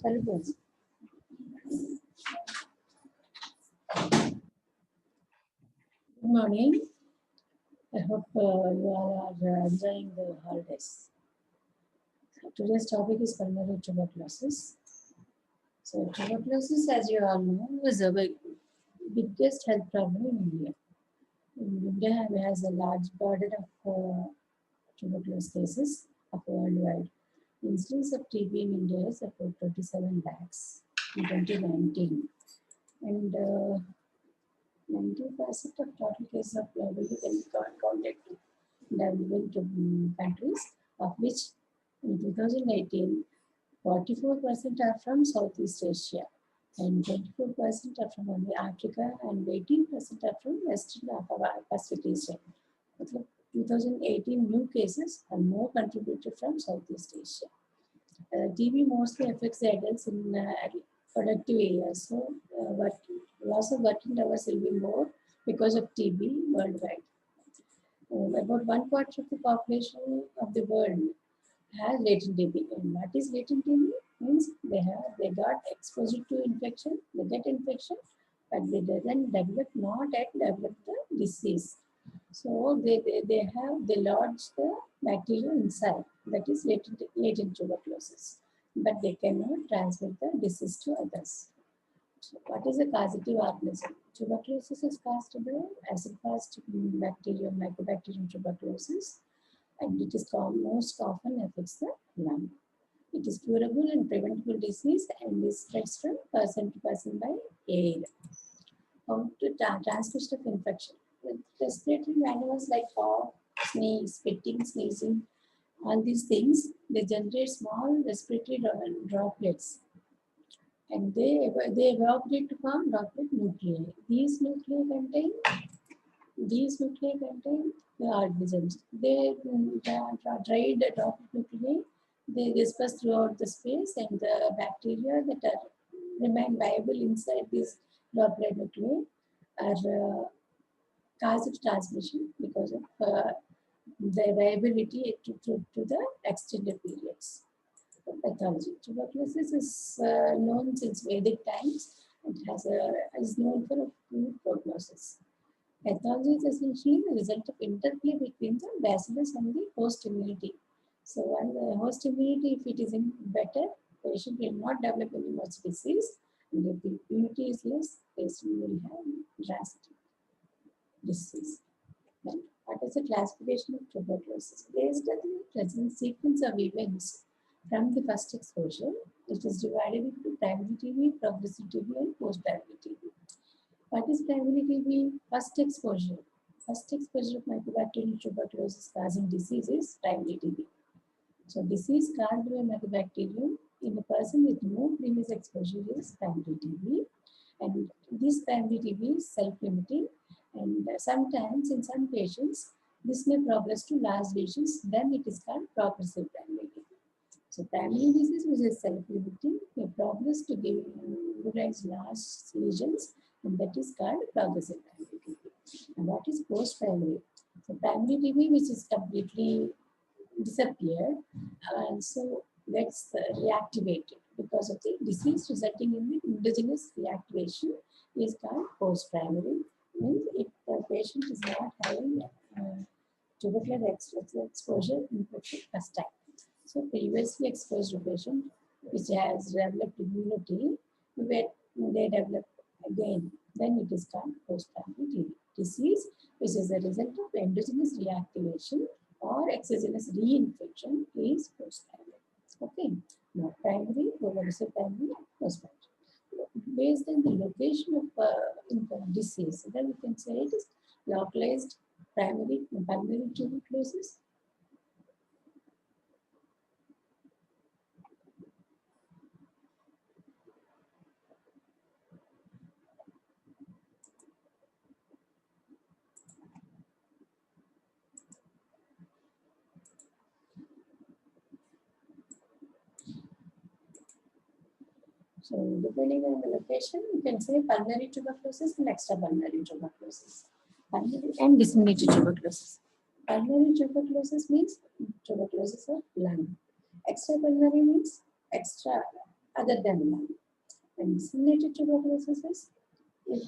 Good morning. I hope you all are enjoying the holidays. So today's topic is pulmonary tuberculosis. So tuberculosis, as you all know, is the biggest health problem in India. India has a large burden of tuberculosis cases worldwide. The incidence of TB in India is about 27 lakhs in 2019. And 90% of total cases of globally can be counted to developing countries, of which in 2018, 44% are from Southeast Asia and 24% are from only Africa and 18% are from Western Pacific Asia. 2018 new cases are more contributed from Southeast Asia. TB mostly affects the adults in productive areas, so loss of working hours will be more because of TB worldwide. About 1/4 of the population of the world has latent TB. And what is latent TB? Means they got exposed to infection, they get infection, but they doesn't not yet develop the disease. So they lodge the bacteria inside, that is latent tuberculosis, but they cannot transmit the disease to others. So what is a causative organism? Tuberculosis is caused by acid-fast bacterium, Mycobacterium tuberculosis, and it is most often affects the lung. It is curable and preventable disease and is spreads from person to person by air. How to transmission of infection? With respiratory animals like cough, sneeze, spitting, sneezing, all these things, they generate small respiratory droplets. And they evaporate to form droplet nuclei. These nuclei contain the organisms. They dried droplet nuclei. They disperse throughout the space, and the bacteria that remain viable inside these droplet nuclei are caused transmission because of their viability to the extended periods. Pathology. Tuberculosis is known since Vedic times and is known for a poor prognosis. Pathology is essentially the result of interplay between the bacillus and the host immunity. So when the host immunity, if it is better, patient will not develop any much disease, and if the immunity is less, patient will have drastic disease. Then what is the classification of tuberculosis? Based on the present sequence of events from the first exposure, it is divided into primary TB, progressive TB, and post-primary TB. What is primary TB? First exposure. First exposure of Mycobacterium tuberculosis causing disease is primary TB. So disease caused by Mycobacterium in a person with no previous exposure is primary TB. And this primary TB is self-limiting, and sometimes in some patients, this may progress to large lesions, then it is called progressive primary TB. So primary disease, which is self-limiting, may progress to give rise large lesions, and that is called progressive primary TB. And what is post-primary? So primary TB, which is completely disappeared, and so gets reactivated because of the disease resulting in the endogenous reactivation, is called post-primary. Means if the patient is not having tuberculosis exposure infection first time. So previously exposed patient which has developed immunity, when they develop again, then it is called post-primary TB. Disease which is a result of endogenous reactivation or exogenous reinfection is post-primary. Okay. Now primary, progressive primary, post-primary. Based on the location of disease, then we can say it is localized primary pulmonary tuberculosis. So depending on the location, you can say pulmonary tuberculosis and extrapulmonary tuberculosis. Pulmonary and disseminated tuberculosis. Pulmonary tuberculosis means tuberculosis of lung. Extrapulmonary means extra other than lung. And disseminated tuberculosis is if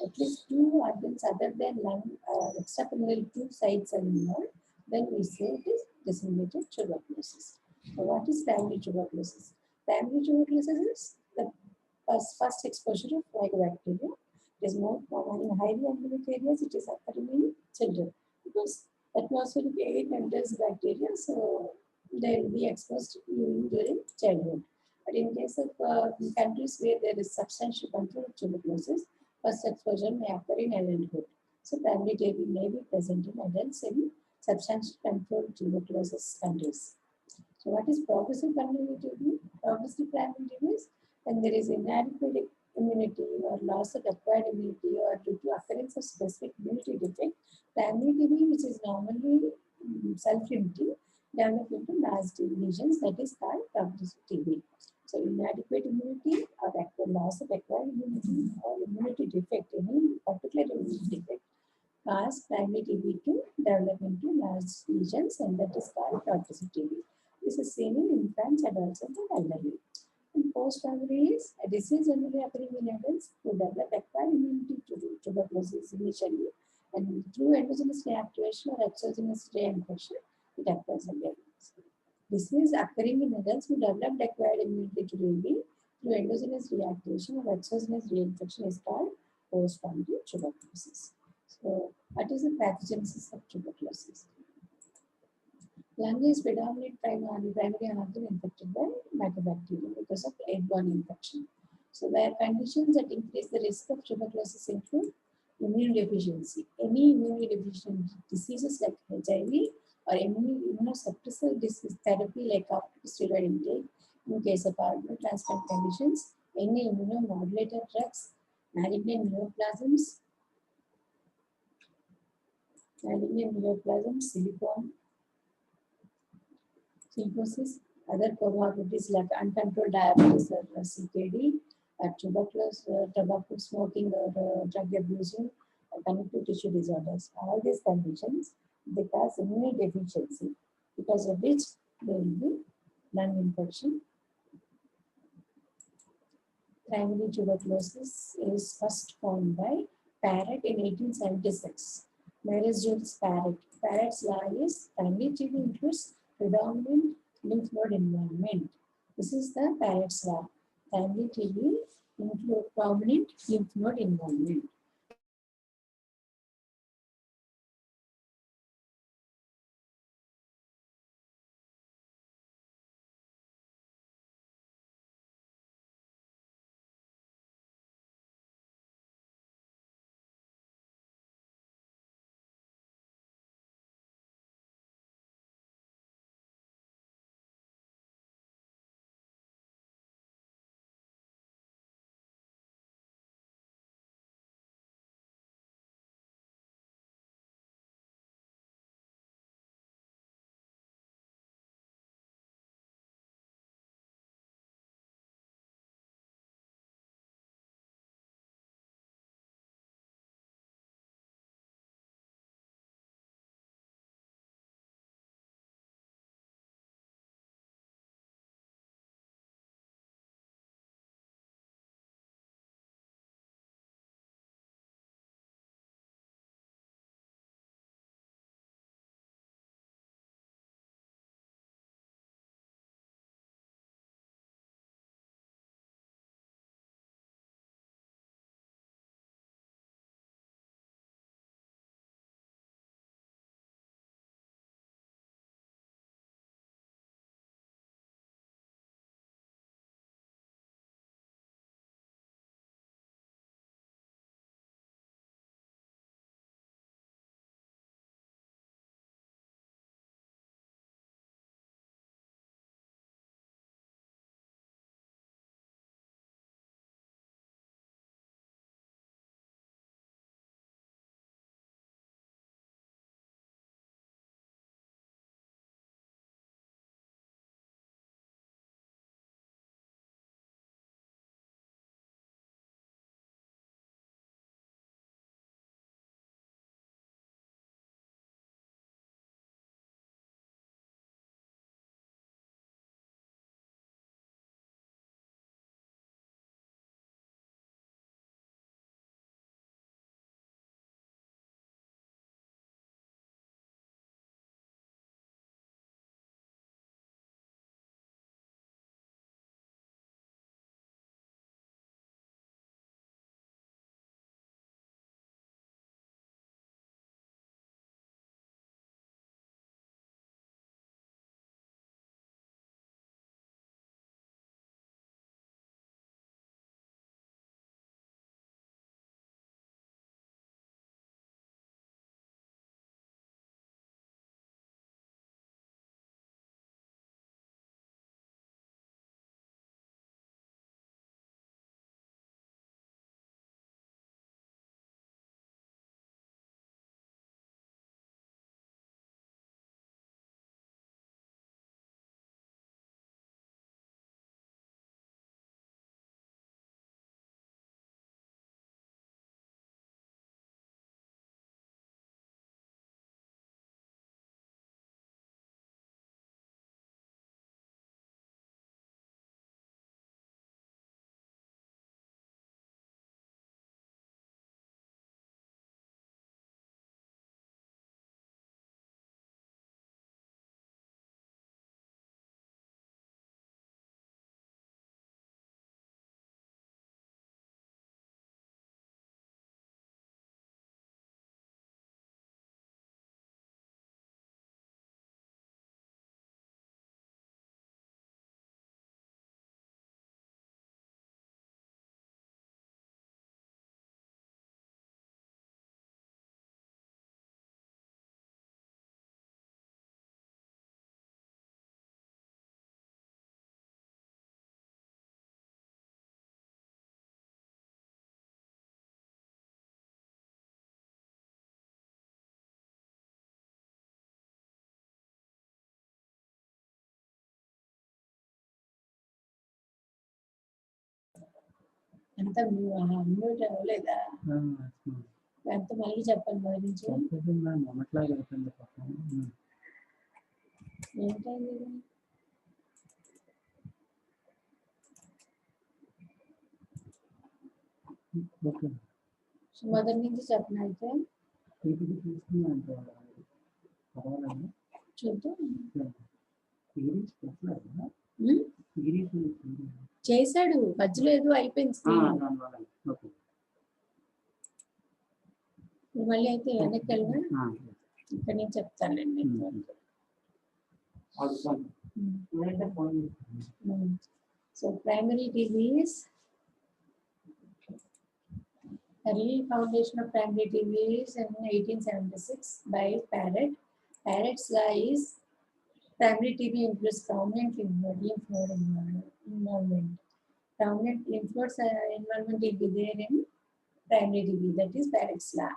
at least two organs other than lung, extrapyramidal two sites are involved, then we say it is disseminated tuberculosis. So what is primary tuberculosis? Primary tuberculosis is the first exposure of mycobacterium. It is more common in highly endemic areas. It is occurring in children because atmospheric air enters bacteria, so they will be exposed even during childhood. But in case of countries where there is substantial control of tuberculosis, first exposure may occur in adulthood. So primary TB may be present in adults in substantial controlled tuberculosis countries. So what is progressive primary TB? Progressive primary TB is when there is inadequate immunity or loss of acquired immunity or due to occurrence of specific immunity defect, primary TB, which is normally self-limiting, develop into large lesions, that is called progressive TB. So inadequate immunity or loss of acquired immunity or immunity defect, any particular immunity defect, cause primary TB to develop into large lesions, and that is called progressive TB. This is seen in infants, adults, and elderly. And post-primary is a disease generally occurring in adults who develop acquired immunity to tuberculosis initially, and through endogenous reactivation or exogenous reinfection, it occurs again. Disease occurring in adults who developed acquired immunity to TB through endogenous reactivation or exogenous reinfection is called post-primary tuberculosis. So, what is the pathogenesis of tuberculosis? Lung is predominant primary organ infected by mycobacterium because of airborne infection. So there are conditions that increase the risk of tuberculosis include immunodeficiency. Any immunodeficient diseases like HIV or immunosuppressive disease therapy like corticosteroid intake in case of organ transplant conditions, any immunomodulator drugs, malignant neoplasms, silicone, silicosis, other comorbidities like uncontrolled diabetes or CKD, tobacco smoking or drug abusing, or connective tissue disorders. All these conditions, they cause immunodeficiency, because of which there will be lung infection. Primary tuberculosis is first found by Parrott in 1876. Marriage Jules Parrott. Parrott's law is primary TB includes predominant lymph node involvement. This is the Parrott's law. Primary TB includes prominent lymph node involvement. అంత mute అవ్వలేదా? ఎంత మళ్ళీ చెప్పండి మరి నుంచి ఏంటండి ఇది? మొదటి నుంచి చెప్పండి అయితే చూద్దాం. చేశాడు మధ్యలో ఏదో అయిపోయింది. మళ్ళీ అయితే వెనక్కి వెళ్ళినా ఇక్కడ నేను చెప్తానండి. So primary TB is early foundation of primary TB is in 1876 by Parrott. Parrott's law is primary TB includes prominent lymph node involvement. Prominent lymph nodes involvement will be there in primary TB. That is Parrott's law.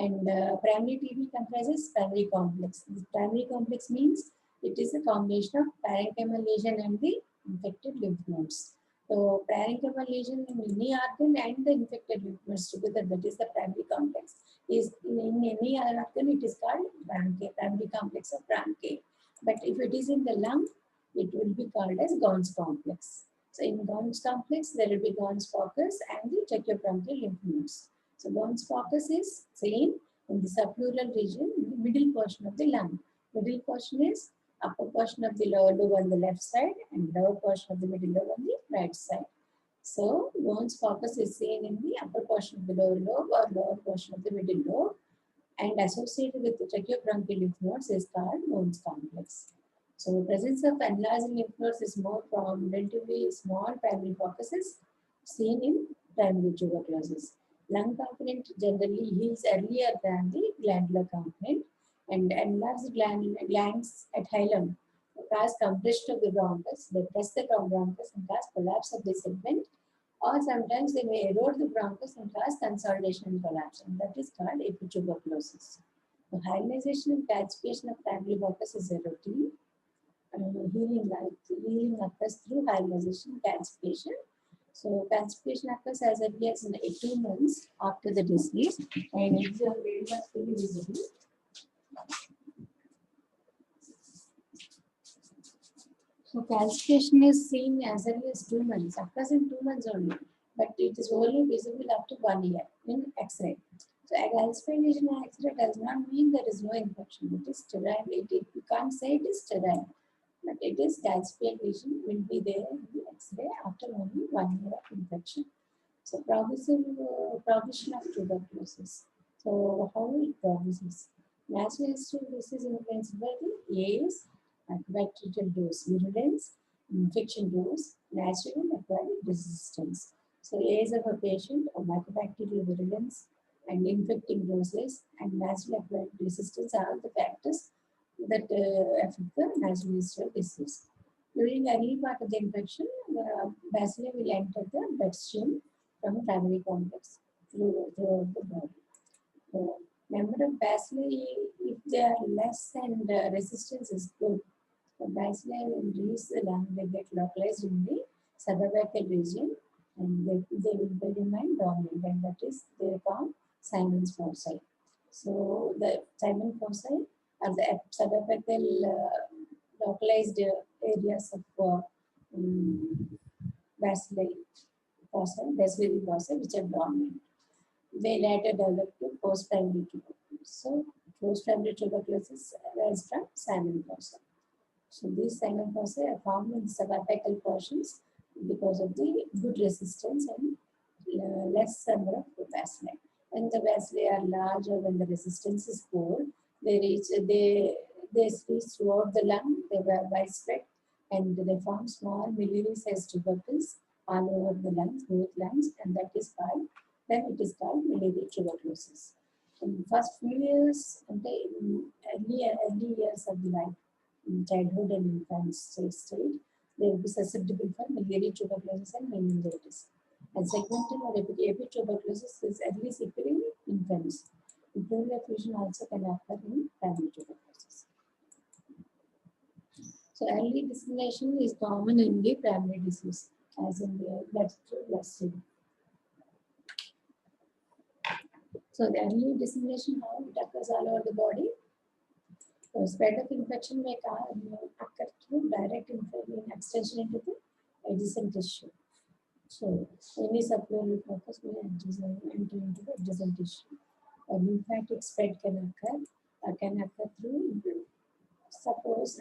And primary TB comprises primary complex. This primary complex means it is a combination of parenchymal lesion and the infected lymph nodes. So parenchymal lesion in any organ and the infected lymph nodes together, that is the primary complex. Is in any organ it is called primary complex of Branche. But if it is in the lung, it will be called as Gons complex. So in Gons complex, there will be Gons focus and the tracheobronchial lymph nodes. So Gons focus is seen in the subpleural region, in the middle portion of the lung. Middle portion is upper portion of the lower lobe on the left side and lower portion of the middle lobe on the right side. So Gons focus is seen in the upper portion of the lower lobe or lower portion of the middle lobe, and associated with the tracheobronchial lymph nodes is called Gons complex. So presence of enlarged lymph nodes is more from relatively small primary focuses seen in primary tuberculosis. Lung component generally heals earlier than the glandular component, and enlarged glands at hilum cause compression of the bronchus. They press the bronchus and cause collapse of the segment, or sometimes they may erode the bronchus and cause consolidation and collapse, and that is called epituberculosis. The hyalinization and calcification of primary bronchus is a routine. Healing occurs through hyalinization and calcification. So calcification occurs as early as 2 months after the disease, and it's very much visible. So calcification is seen as early as 2 months, occurs in 2 months only, but it is only visible up to 1 year in X-ray. So a calcified lesion in X-ray does not mean there is no infection. It is sterile. You can't say it is sterile, but it is calcified lesion will be there in the X-ray after only 1 year of infection. So progression of tuberculosis. So how it progresses? Natural history disease influenced by the A's, mycobacterial dose, virulence, infection dose, natural and acquired resistance. So A's of a patient, or mycobacterial virulence, and infecting doses, and natural acquired resistance are the factors that affect the natural history of disease. During the early part of the infection, the bacilli will enter the bloodstream from primary complex throughout the body. So, number of bacilli, if they are less and resistance is good, the bacilli will reach the lung, they get localized in the subapical region, and they will remain dominant, and that is they form Simon's foci. So the Simon foci are the subapical localized areas of bacilli foci, which are dominant. They later develop to post-primary tuberculosis. So post-primary tuberculosis arises from Simon foci. So these Simon foci are formed in subapical portions because of the good resistance and less number of bacilli. When the bacilli are large or when the resistance is poor, they reach throughout the lung, they were widespread, and they form small miliary-sized tubercles all over the lungs, both lungs, and that is called, then it is called miliary tuberculosis. In the first few years, early years of the life, in childhood and infancy stage, they will be susceptible for miliary tuberculosis and meningitis. And segmental or epituberculosis is early occurring in infants. Pleural effusion also can occur in primary tuberculosis. So early dissemination is common in the primary disease, as in the bloodstream. So the early dissemination, how it occurs all over the body. So spread of infection may occur through direct extension into the adjacent tissue. So any subpleural focus may enter into the adjacent tissue. A lymphatic spread can occur through, suppose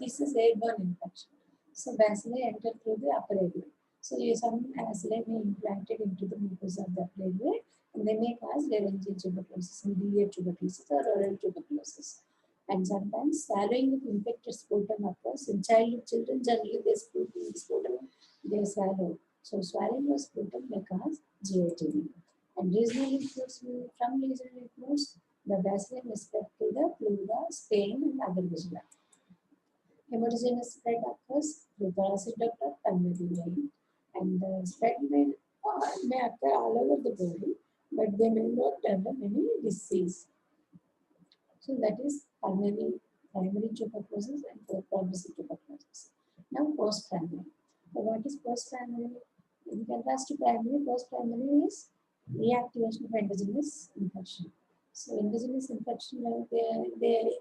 this is airborne infection. So bacilli enter through the upper airway. So some bacilli may implanted into the mucosa of the upper airway, and they may cause laryngeal tuberculosis, miliary tuberculosis, or oral tuberculosis. And sometimes swallowing of infected sputum occurs in childhood children. Generally, they sputum they swallow. So swallowing of sputum may cause GI TB. And regional lymph nodes, from regional lymph nodes, the bacilli may spread to the pleura, spleen, and other viscera. Hemogeneous spread occurs through thoracic duct or pulmonary vein, and the spread may occur all over the body, but they may not develop any disease. So that is primary tuberculosis and progressive tuberculosis. Now post-primary. So what is post-primary? In contrast to primary, post-primary is reactivation of endogenous infection. So endogenous infection, they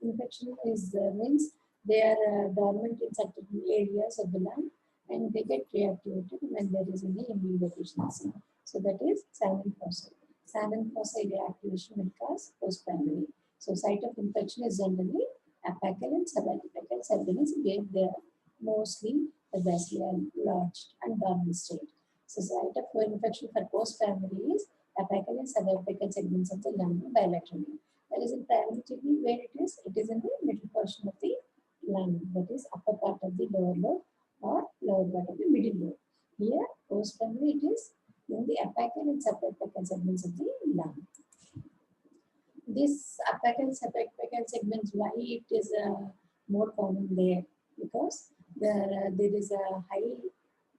infection is means they are dormant in certain areas of the lung, and they get reactivated when there is any immune deficiency. So that is salmon fossa. Salmon fossa reactivation will cause post-primary. So site of infection is generally apical and subapical surveillance, where they are mostly the bacilli are lodged and dormant state. So site of infection for post-primary is apical and subapical segments of the lung bilaterally. That is in primary TB, where it is in the middle portion of the lung, that is upper part of the lower lobe or lower part of the middle lobe. Here, post-primary, it is in the apical and subapical segments of the lung. This apical and subapical segments, why it is more common there? Because there is a high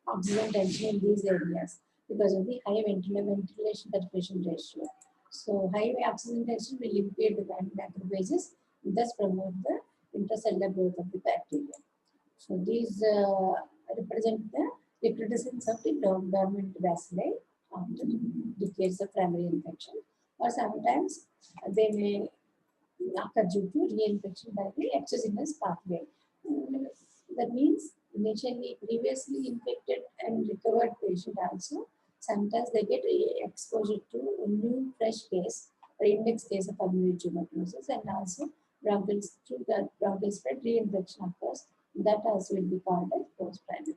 oxygen tension in these areas because of the high ventilation perfusion ratio. So high oxygen tension will impair the macrophages, thus promote the intracellular growth of the bacteria. So these represent the recrudescence of the dormant bacilli after decades of primary infection, or sometimes they may occur due to reinfection by the exogenous pathway. That means initially previously infected and recovered patient also, sometimes they get exposure to a new fresh case or index case of pulmonary tuberculosis, and also through the bronchial spread reinfection occurs. That also will be called as post-primary.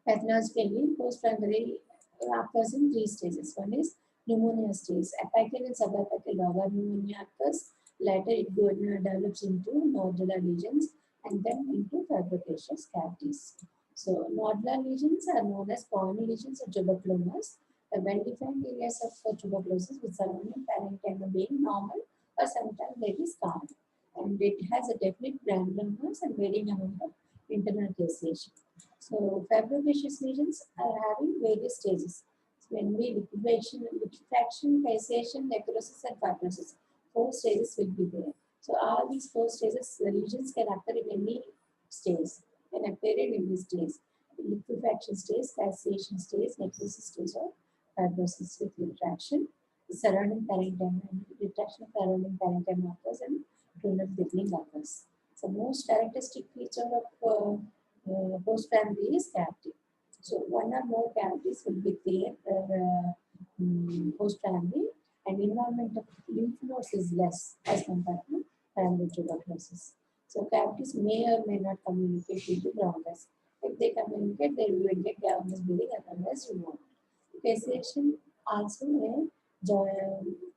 Pathologically, post-primary occurs in 3 stages. One is pneumonia stage. Apical and subapical lobar pneumonia occurs. Later, it develops into nodular lesions and then into fibrocaseous cavities. So, nodular lesions are known as common lesions of tuberculosis. The well-defined areas of tuberculosis with surrounding parenchyma being normal, or sometimes they is scarred. And it has a definite granular mass and varying amount of internal caseation. So fibrocaseous lesions are having various stages. So when we liquefaction, caseation, necrosis, and fibrosis, 4 stages will be there. So all these 4 stages, the lesions can occur in any stage, can appear in any stage. Liquefaction stage, caseation stage, necrosis stage, or fibrosis with retraction. The surrounding parenchyma and retraction of surrounding parenchyma occurs and tunnel thickening occurs. So most characteristic feature of post-primary is cavity. So one or more cavities will be there for post-primary, and involvement of lymph nodes is less as compared to primary tuberculosis. So cavities may or may not communicate due to bronchus. If they communicate, they will get cavernous bleeding, otherwise you won't. Caseation also may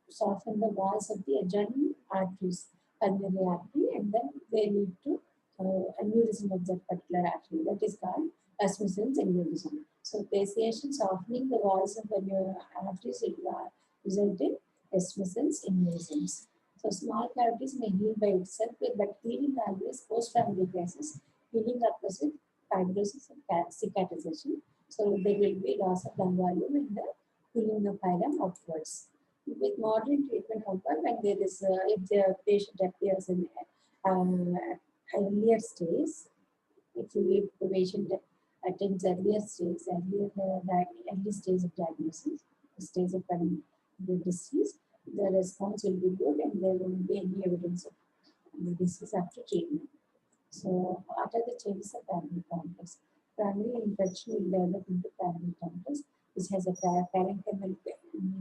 soften the walls of the adjunct arteries, pulmonary artery, and then they lead to aneurysm of that particular artery. That is called Rasmussen's aneurysm. So caseation softening the walls of the arteries will result in Rasmussen's aneurysms. So small cavities may heal by itself, but healing always post-primary cases. Healing occurs with fibrosis and cicatrization. So there will be loss of lung volume and the pulling of phylum upwards. With modern treatment, however, when there is if the patient appears in earlier stage, if the patient attends early stage of diagnosis, stage of the disease, the response will be good and there won't be any evidence of the disease after treatment. So, what are the changes of primary complex? Primary infection will develop into primary complex, which has a parenchymal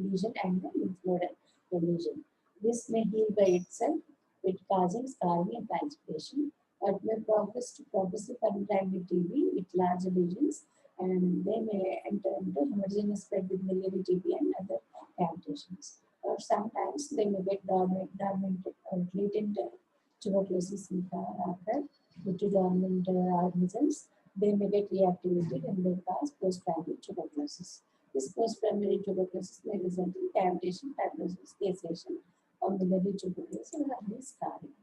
lesion and a lymphnodal lesion. This may heal by itself, with causing scarring and calcification, or may progress to progressive primary TB with large lesions, and they may enter into homogeneous spread with miliary TB and other cavitations. Or sometimes they may get dormant or latent tuberculosis in occur due to dormant organisms. They may get reactivated and may cause post-primary tuberculosis. This post-primary tuberculosis may result in cavitation, fibrosis, caseation, or miliary tuberculosis or early scarring.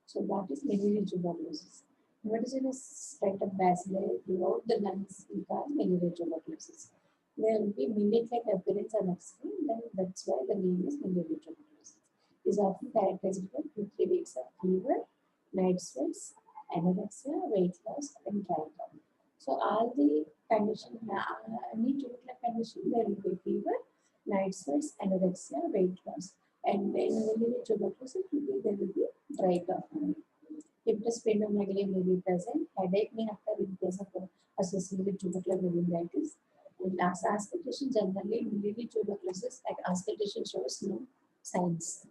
So, what is miliary tuberculosis? Homogeneous spread of bacilli throughout the lungs will cause miliary tuberculosis. There will be millet-like appearance on X-ray, then that's why the name is miliary tuberculosis. It is often characterized by 2-3 weeks of fever, night sweats, anorexia, weight loss, and dry cough. So all the condition, any tubercular condition, there will be fever, night sweats, anorexia, weight loss. And in miliary tuberculosis, there will be dry cough. If the splenomegaly may be present, headache may occur in case of associated tubercular meningitis. In auscultation, generally, miliary tuberculosis, like auscultation shows no signs.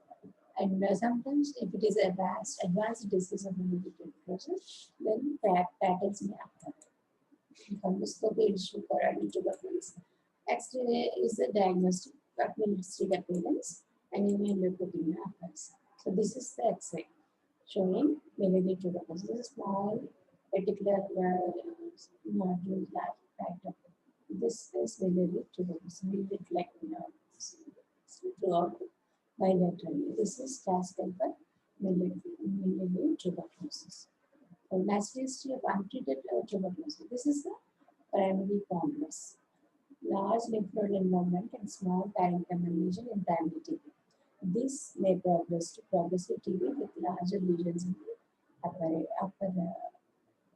And sometimes, if it is advanced disease of miliary tuberculosis, then patterns may occur. Fundoscopy issue for early tuberculosis. X-ray is the diagnostic administering appearance, anemia and leukopenia occurs. So this is the X-ray showing miliary tuberculosis. This is a small particular nodule that this is miliary tuberculosis, millet-like throughout bilaterally. This is classical for miliary tuberculosis. Natural history of untreated tuberculosis. This is the primary complex. Large lymph node involvement and small parenchymal lesion in primary TB. This may progress to progressive TB with larger lesions in the upper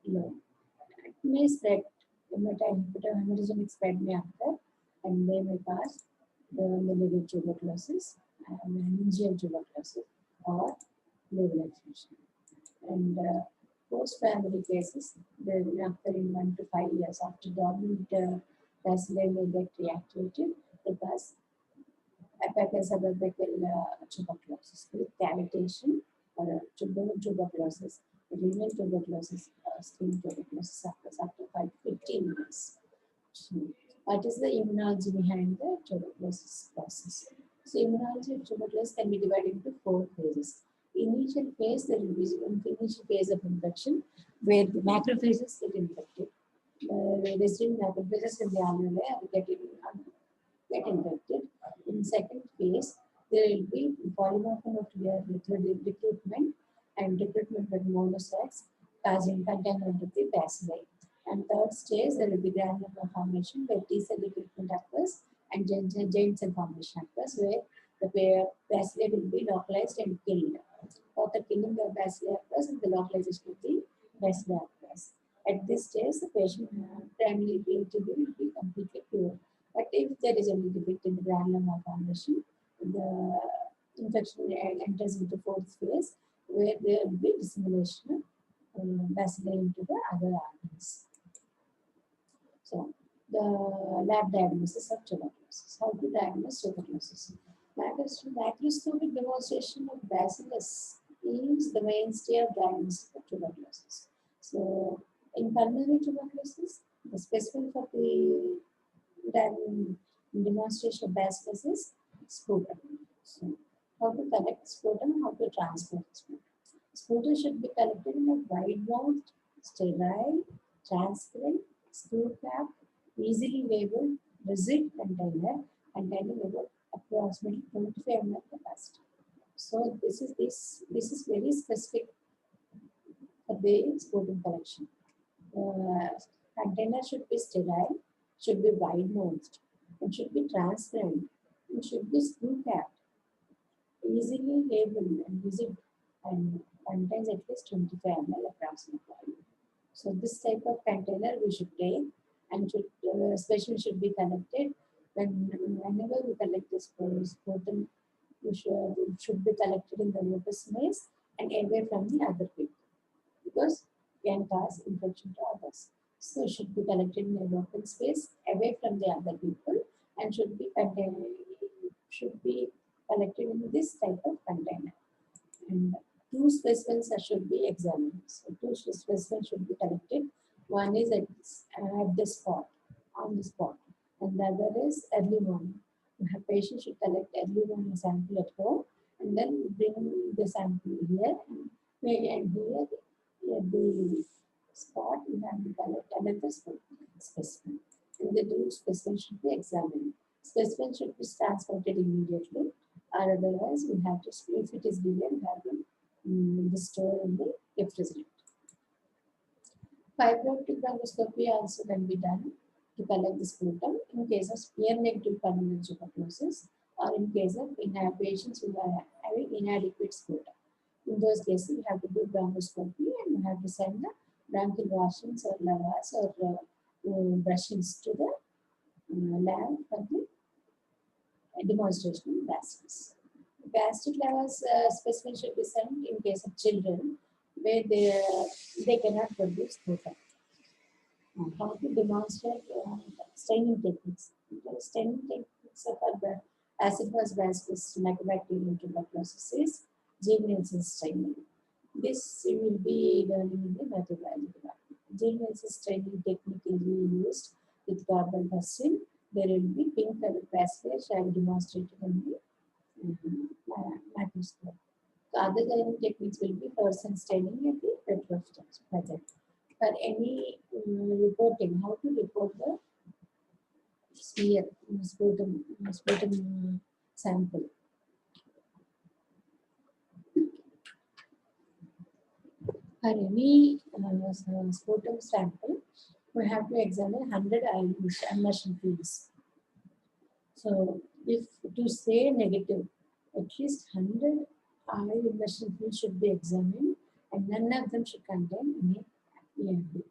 lobe. It may spread, hemorrhagic spread may occur, and they may cause the miliary tuberculosis, meningeal tuberculosis, or pleural effusion. And post-primary cases, they may occur in 1 to 5 years after dormant bacilli may get reactivated because suburbical tuberculosis with cavitation or tuberculosis, renal tuberculosis, skin tuberculosis occurs after 5 to 15 years. So, what is the immunology behind the tuberculosis process? So, immunology of tuberculosis can be divided into 4 phases. Initial phase, there will be an initial phase of infection where the macrophages get infected. Resident macrophages in the alveoli get infected. In second phase, there will be polymorphonuclear recruitment and recruitment of monocytes causing containment of the bacilli. And third stage, there will be granular formation where T cell recruitment occurs and giant cell formation occurs where the bacilli will be localized and killed. For the killing of bacilli occurs and the localization of the bacilli occurs. At this stage, the patient primary TB will be completely cured. But if there is any defect in the granular malformation, the infection enters into 4th phase where there will be dissemination of bacilli into the other organs. So, the lab diagnosis of tuberculosis. How to diagnose tuberculosis? Macroscopic demonstration of bacillus is the mainstay of diagnosis of tuberculosis. So, in pulmonary tuberculosis, the specimen for the demonstration of bacillus is sputum. So, how to collect sputum, how to transport sputum. Sputum should be collected in a wide-mouthed, sterile, transparent, screw-capped, easily labeled, rigid container containing about approximately 25 ml capacity. So this is very specific for the sputum collection. Container should be sterile, should be wide-mouthed, it should be transparent, it should be screw-capped, easily labeled and visible, and contains at least 25 ml approximately. So this type of container we should take, and specimen should be collected Whenever we collect this sputum, it should be collected in the open space and away from the other people because it can cause infection to others. So it should be collected in an open space away from the other people and should be collected in this type of container. And two specimens should be examined. So two specimens should be collected. One is at the spot, on the spot, and the other is early morning. The patient should collect early morning sample at home and then bring the sample here and here at the spot we have to collect another specimen. And the two specimens should be examined. Specimen should be transported immediately, or otherwise we have to, if it is given, have them store in the refrigerator. Fibrotic bronchoscopy also can be done to collect the sputum in case of spear-negative pulmonary tuberculosis or in case of patients who are having inadequate sputum. In those cases, we have to do bronchoscopy and we have to send the bronchial washings or lavas or brushings to the lab for the demonstration of gases. Gastric lavas specimen should be sent in case of children where they cannot produce sputum. How to demonstrate staining techniques. Staining techniques of acid-fast bacillus mycobacterium tuberculosis is gene staining. This will be learning in the microbiology department. Gene staining technique is used with carbon plastin. There will be pink colored bacillus I will demonstrate in the microscope. The other learning techniques will be fluorescent staining and the petrofluorescence method. For any reporting, how to report the sputum sample. For any sputum sample, we have to examine 100 immersion fields. So, if to say negative, at least 100 oil immersion fields should be examined, and none of them should contain any AFB.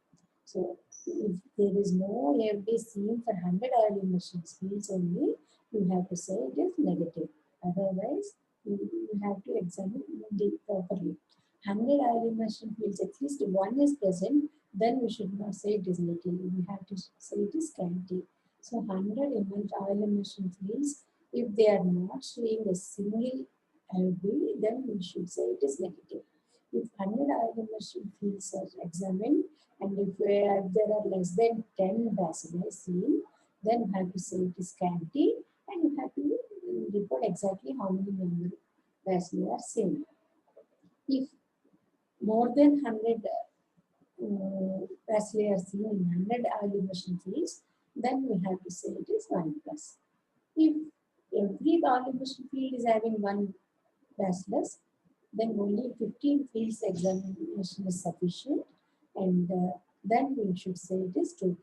So, if there is no AFB seen for 100 oil immersion fields only, you have to say it is negative. Otherwise, you have to examine it properly. 100 oil immersion fields, at least one is present, then we should not say it is negative. We have to say it is scanty. So 100 oil immersion fields, if they are not showing a single LB, then we should say it is negative. If 100 oil immersion fields are examined, and if there are less than 10 bacilli seen, then we have to say it is scanty, and you have to report exactly how many number bacilli are seen. If more than 100 bacilli are seen in 100 oil immersion fields, then we have to say it is 1+. If every oil immersion field is having 1 bacillus, then only 15 fields examination is sufficient, and then we should say it is 2+.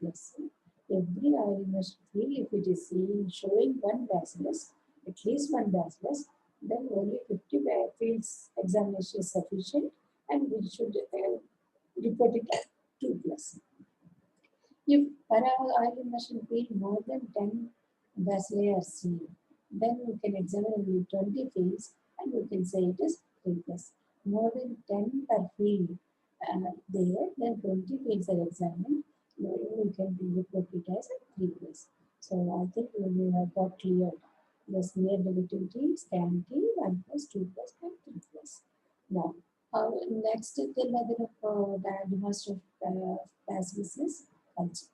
Every oil immersion field, if it is showing 1 bacillus, at least 1 bacillus, then only 50 fields examination is sufficient, and we should report it as 2+. If per oil immersion field more than 10 bacilli are seen, then we can examine only 20 fields and we can say it is 3+. More than 10 per field there, then 20 fields are examined, we can report it as 3+. So I think we have got cleared the smear negativity, scanty, 1+, 2+, and 3+. Now, next is the method of demonstration of bacillus is culture.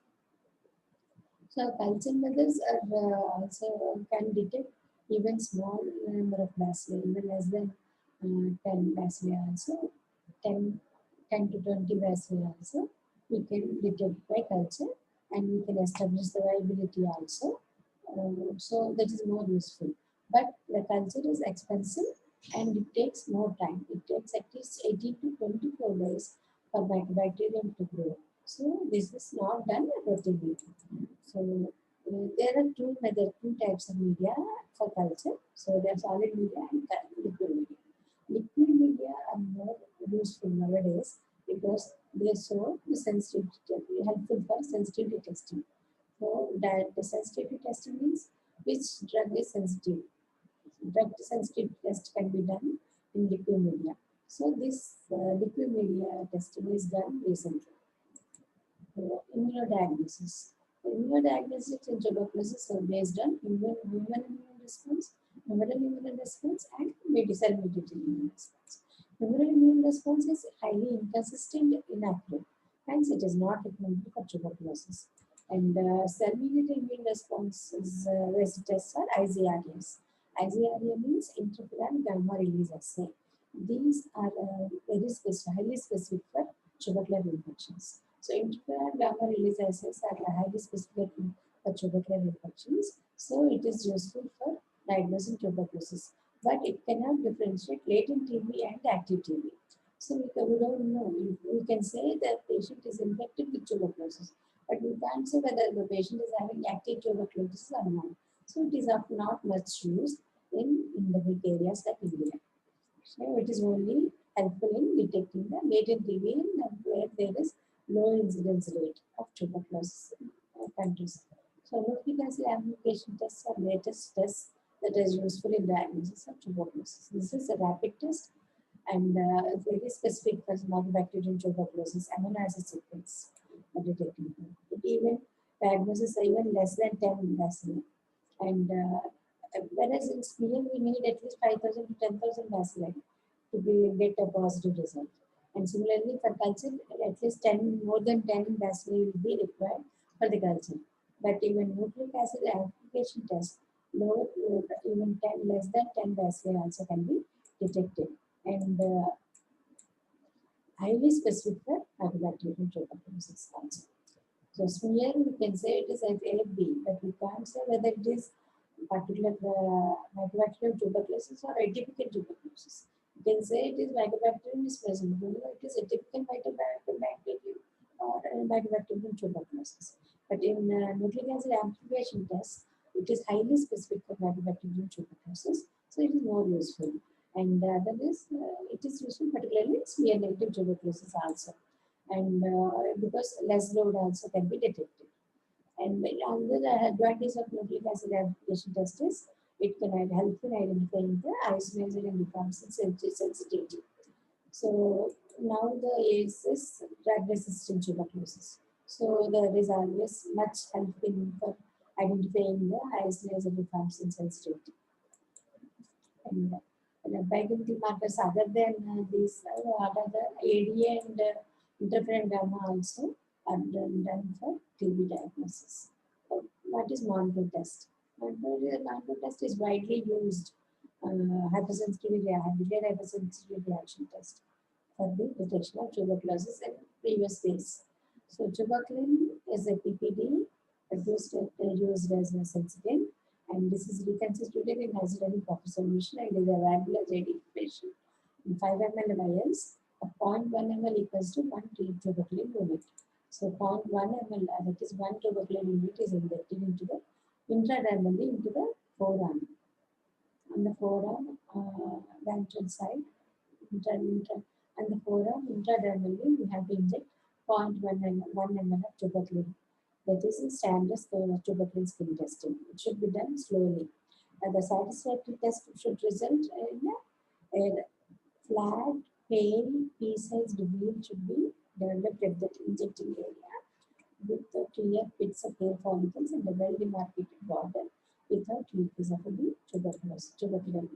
So culture methods are also can detect even small number of bacilli, even less than 10 bacilli also, 10 to 20 bacilli also, we can detect by culture, and we can establish the viability also. So that is more useful. But the culture is expensive and it takes more time. It takes at least 18 to 24 days for mycobacterium to grow. So this is not done routinely. So there are two types of media for culture. So there are solid media and liquid media. Liquid media are more useful nowadays because they show the sensitivity, helpful for sensitivity testing. So that the sensitivity testing means which drug is sensitive. Drug sensitive test can be done in liquid media. So this liquid media testing is done recently. Immunodiagnosis. Immunodiagnosis in tuberculosis are based on human immune response, humoral immune response, and cell-mediated immune response. Humoral immune response is highly inconsistent, inaccurate, hence it is not recommended for tuberculosis. And cell-mediated immune response is tests are IGRAs. IGRA means interferon gamma release assay. These are very specific, highly specific for tubercular infections. So interferon gamma release assays are highly specific for tubercular infections. So it is useful for diagnosing tuberculosis, but it cannot differentiate latent TB and active TB. So we don't know. We can say that patient is infected with tuberculosis, but we can't say whether the patient is having active tuberculosis or not. So it is of not much use in endemic areas like India. So it is only helpful in detecting the latent TB where there is low incidence rate of tuberculosis in countries. So nucleic acid amplification tests are latest tests that is useful in diagnosis of tuberculosis. This is a rapid test and very specific for Mycobacterium tuberculosis amino acid sequence detecting. It even diagnosis even less than 10 bacilli. And whereas in smear we need at least 5,000 to 10,000 bacilli to get a positive result. And similarly for culture, at least 10, more than 10 bacilli will be required for the culture. But even nucleic acid amplification test, lower, even 10, less than 10 bacilli also can be detected. And highly specific for Mycobacterium tuberculosis also. So smear, we can say it is as A, B, but we can't say whether it is particular Mycobacterium tuberculosis or atypical tuberculosis. You can say it is Mycobacterium is present, it is atypical Mycobacterium or Mycobacterium tuberculosis. But in nucleic acid amplification test, it is highly specific for Mycobacterium tuberculosis, so it is more useful. And that is, it is useful particularly in smear negative tuberculosis also. And because less load also can be detected. And another advantage of nucleic acid amplification test is it can help in identifying the isolated and rifampicin sensitivity. So now the AS is drug-resistant tuberculosis. So there is always much help in for identifying the isolated and rifampicin sensitivity. And biochemical markers other than these, other ADA and interferon gamma also are done for TB diagnosis. What is MANTOUX test? MANTOUX test is widely used hypersensitivity reaction test for the detection of tuberculosis in previous days. So tuberculin is a PPD used as a sensitive, and this is reconstituted in acidic copper solution and is available as identification in 5 ml vials. 0.1 ml equals to 1 tuberculin unit. So 0.1 ml, that is 1 tuberculin unit, is injected into the intradermally into the forearm. On the forearm, ventral side, and the forearm intradermally, we have to inject 0.1 ml of tuberculin. That is in standard tuberculin skin testing. It should be done slowly. The satisfactory test should result in a flat, pale, pea-sized wheel should be developed at the injecting area with the clear pits of hair follicles and a well-demarcated border without leakage of the tuberculin.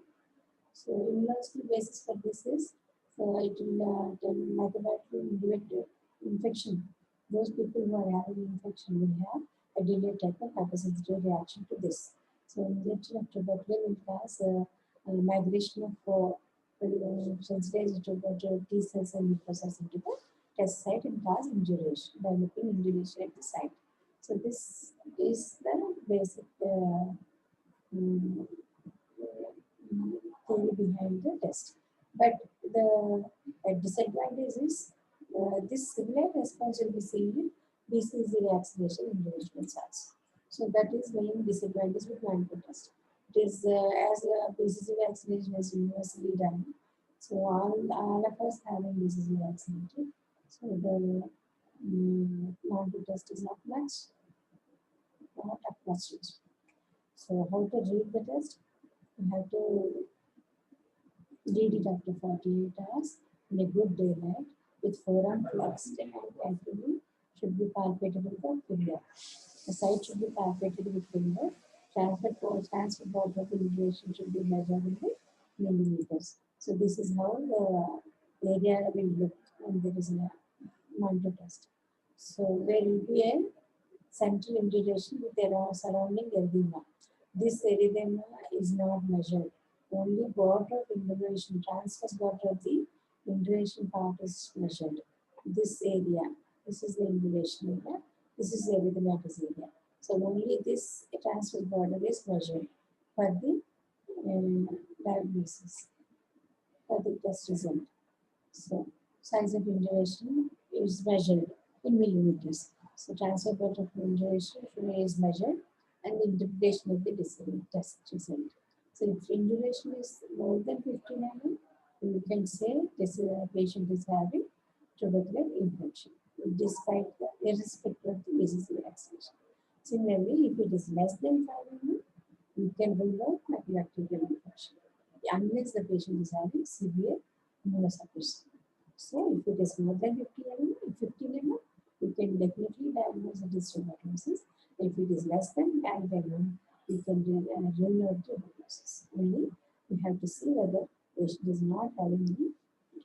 So immunological basis for this is it will tell mycobacterium direct infection. Those people who are having infection will have a delayed type of hypersensitive reaction to this. So injection of tuberculin will cause migration of sensitized to T cells and lymphocytes into the test site and cause induration, developing induration at the site. So this is the basic theory behind the test. But the disadvantage is this similar response will be seen in BCG vaccination individuals also. So that is main disadvantage with MANTOUX test. It is as BCG vaccination is universally done. So all of us having BCG vaccinated. So the MANTOUX test is not much useful. So how to read the test? You have to read it after 48 hours in a good daylight with forearm flexed and carefully should be palpated with the finger. The site should be palpated with finger. Transfer border of illumination should be measured in the millimeters. So this is how the area will look when there is a MANTOUX test. So there will be a central induration with the surrounding erythema. This erythema is not measured. Only border of induration, transverse border of the induration part is measured. This area, this is the induration area, this is the erythematous area. So only this transverse border is measured for the diagnosis, for the test result. So size of induration is measured in millimeters. So transfer border of induration is measured and the interpretation of the test result. So if induration is more than 15 mm, you can say this patient is having tubercular infection, despite irrespective of the BCC vaccination. Similarly, if it is less than 5 mm, you can rule out mycobacterial infection, unless the patient is having severe immunosuppression. So if it is more than 15 mm, you can definitely diagnose it as tuberculosis. If it is less than 10 mm, you can rule out tuberculosis. Only you have to see whether the patient is not having any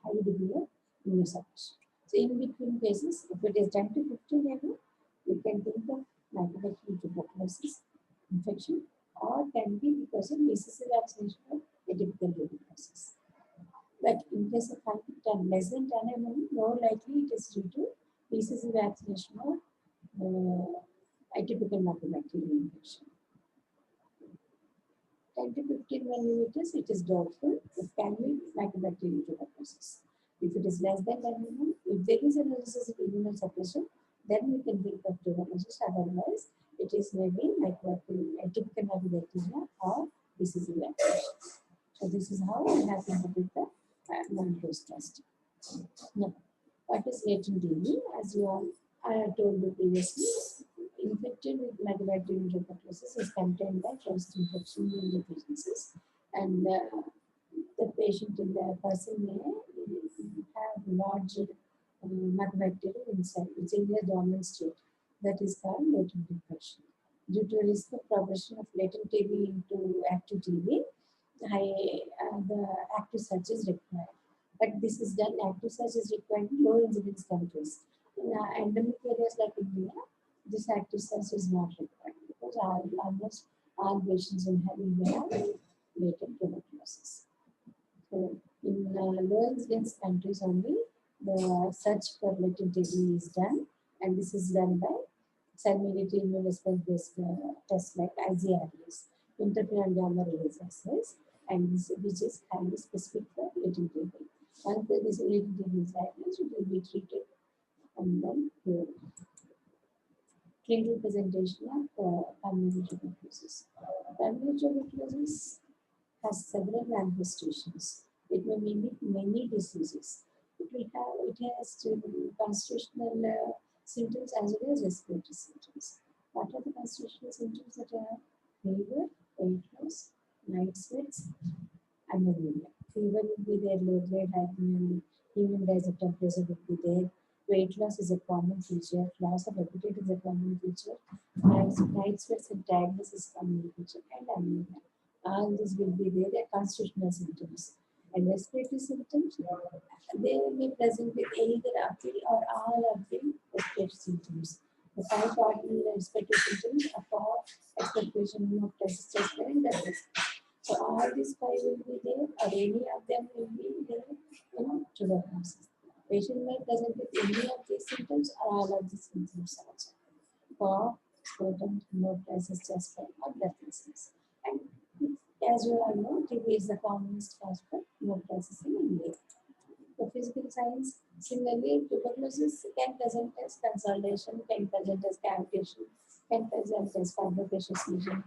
high degree of immunosuppression. So in between cases, if it is 10 to 15 mm, you can think of mycobacterial tuberculosis infection, or can be because of BCC vaccination or atypical tuberculosis. But in case of 5 to 10, less than 10 mm, more likely it is due to BCC vaccination or atypical mycobacterial infection. 10 to 15 millimeters, it is doubtful. It can be mycobacterial tuberculosis. If it is less than 10 mm, if there is a recessive immunosuppression, then we can think of tuberculosis. Otherwise, it is maybe mycobacterial, atypical mycobacteria or BCC vaccination. So this is how we have to interpret the MANTOUX test. Now, what is latent TB? As you all told you previously, infected with mycobacterium tuberculosis is contained by first infection in the deficiencies, and the patient in the person may have large mycobacterium inside, which is in a dormant state. That is called latent infection. Due to risk of progression of latent TB into active TB, the active search is required. But this is done, active search is required in low incidence countries. In endemic areas like India, this active search is not required because almost all patients in India have latent tuberculosis. So in low incidence countries only, the search for latent TB is done, and this is done by cell-mediated immune response-based tests like IgRs, interferon gamma release assays, and this, which is highly specific for latent TB. Once this latent TB is diagnosed, it will be treated, and then the clinical presentation of pulmonary tuberculosis. Pulmonary tuberculosis has several manifestations. It may mimic many diseases. It has constitutional symptoms as well as respiratory symptoms. What are the constitutional symptoms that are? Fever, weight loss, night sweats, and anemia. Fever will be there, low grade hypomania, even rising temperature will be there. Weight loss is a common feature. Loss of appetite is a common feature. Night sweats and tiredness is a common feature, and anemia. All these will be there, the constitutional symptoms. And respiratory symptoms, they may present with either upfill or all upfill respiratory symptoms. The 5 cardinal respiratory symptoms are cough, expectoration of test and diarrhea. So all these 5 will be there, or any of them will be there in tuberculosis. Patient may present with any of these symptoms or all of these symptoms also. Cough, sputum, no crisis, chest pain, or breathlessness. And as you all know, TB is the commonest cause for no crisis in India. The physical signs, similarly, tuberculosis can present as consolidation, can present as cavitation, can present as fibrocaseous lesion,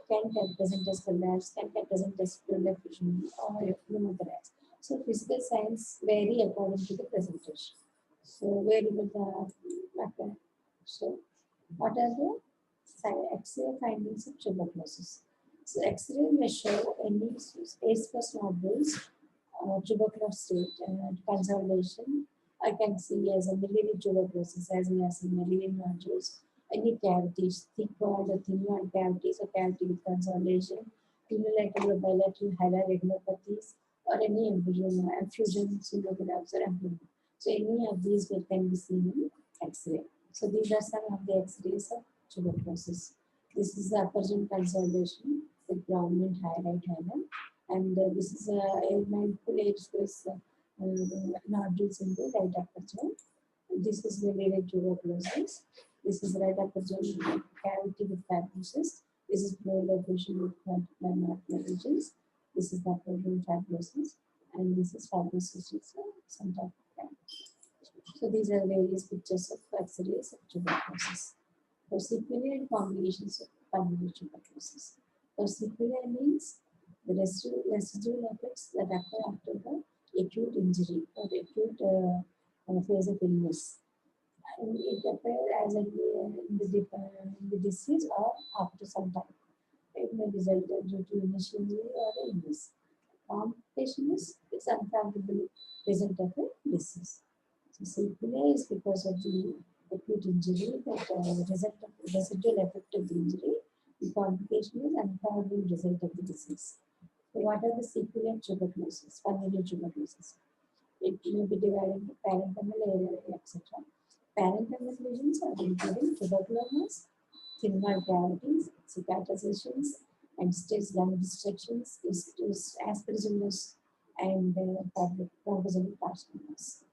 can present as collapse, can present as pleural effusion or pneumothorax. So physical signs vary according to the presentation. So variable the So what are the X-ray findings of tuberculosis? So X-ray may show any A-plus nodules, tubercular state and consolidation. I can see as a miliary tuberculosis, as we are seeing miliary nodules, any cavities, thick walled or thin walled cavities or cavity with consolidation, unilateral or bilateral hilar retinopathies, or any infusion syndromes or amplify. So any of these can be seen in X-ray. So these are some of the X-rays of tuberculosis. This is the upper gym consolidation with prominent highlight highlight, and this is a mindful age space nodules in the right upper gym. This is related tuberculosis. This is right upper gym cavity with fibrosis. This is pleural effusion with multiple nodular regions. This is the upper gym fibrosis, and this is fibrosis with some type of cavity. So these are various pictures of X-rays of tuberculosis. For sequelae and complications of pulmonary tuberculosis. For sequelae means the residual effects that occur after the acute injury or acute phase of illness. And it appears as in the disease or after some time. It may result due to initial injury or illness. Complication is its unfavorable result of a disease. So sequelae is because of the acute injury that result of residual effect of the injury. The complication is unfavorable result of the disease. So what are the sequelae of tuberculosis, pulmonary tuberculosis? It may be divided into parenchymal, etc. Parenchymal lesions are including tuberculosis, thin wall cavities, cicatrizations, and stage lung destructions, aspergillus, and bronchozoal carcinomas.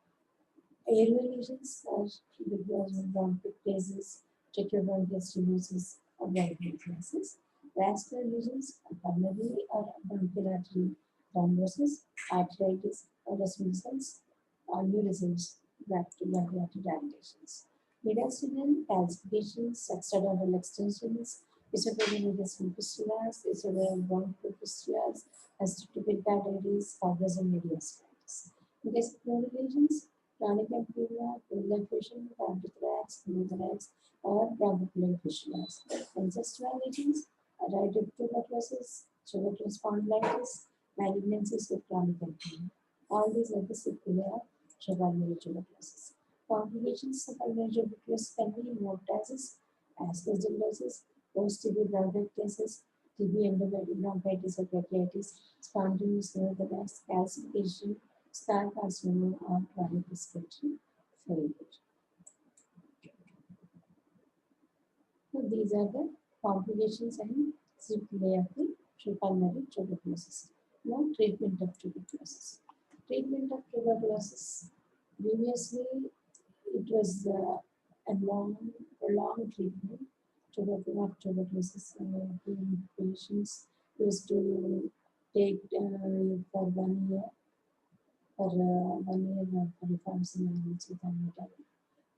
Airway lesions are tuberculosis, bronchiectasis, tracheobronchial stenosis, or bronchiectasis. Vascular lesions are pulmonary or bronchial artery thrombosis, arteritis, or resistance, or new results back to bronchial dilatations. Mediastinal calcifications, extradontal extensions, esophageal fistulas, esophageal bronchial fistulas, restrictive pericarditis, fibrosing mediastinus. In case of pleural lesions, chronic emphysema, pleural effusion, cardiothorax, pneumothorax, or bronchopleural fistulas. Ancestral lesions, diabetic tuberculosis, tuberculous spondylitis, malignancies with chronic emphysema. All these are the sequelae of pulmonary tuberculosis. Complications of pulmonary tuberculosis can be hemoptysis, aspergillosis, post-TB bronchiectasis, TB endobronchitis or tracheitis, spontaneous pneumothorax, calcification, scar carcinoma, or chronic respiratory failure. So these are the complications and sequelae of the pulmonary tuberculosis. Now, treatment of tuberculosis. Treatment of tuberculosis. Previously, it was a prolonged treatment. Tuberculosis patients used to take for 1 year for rifampicin and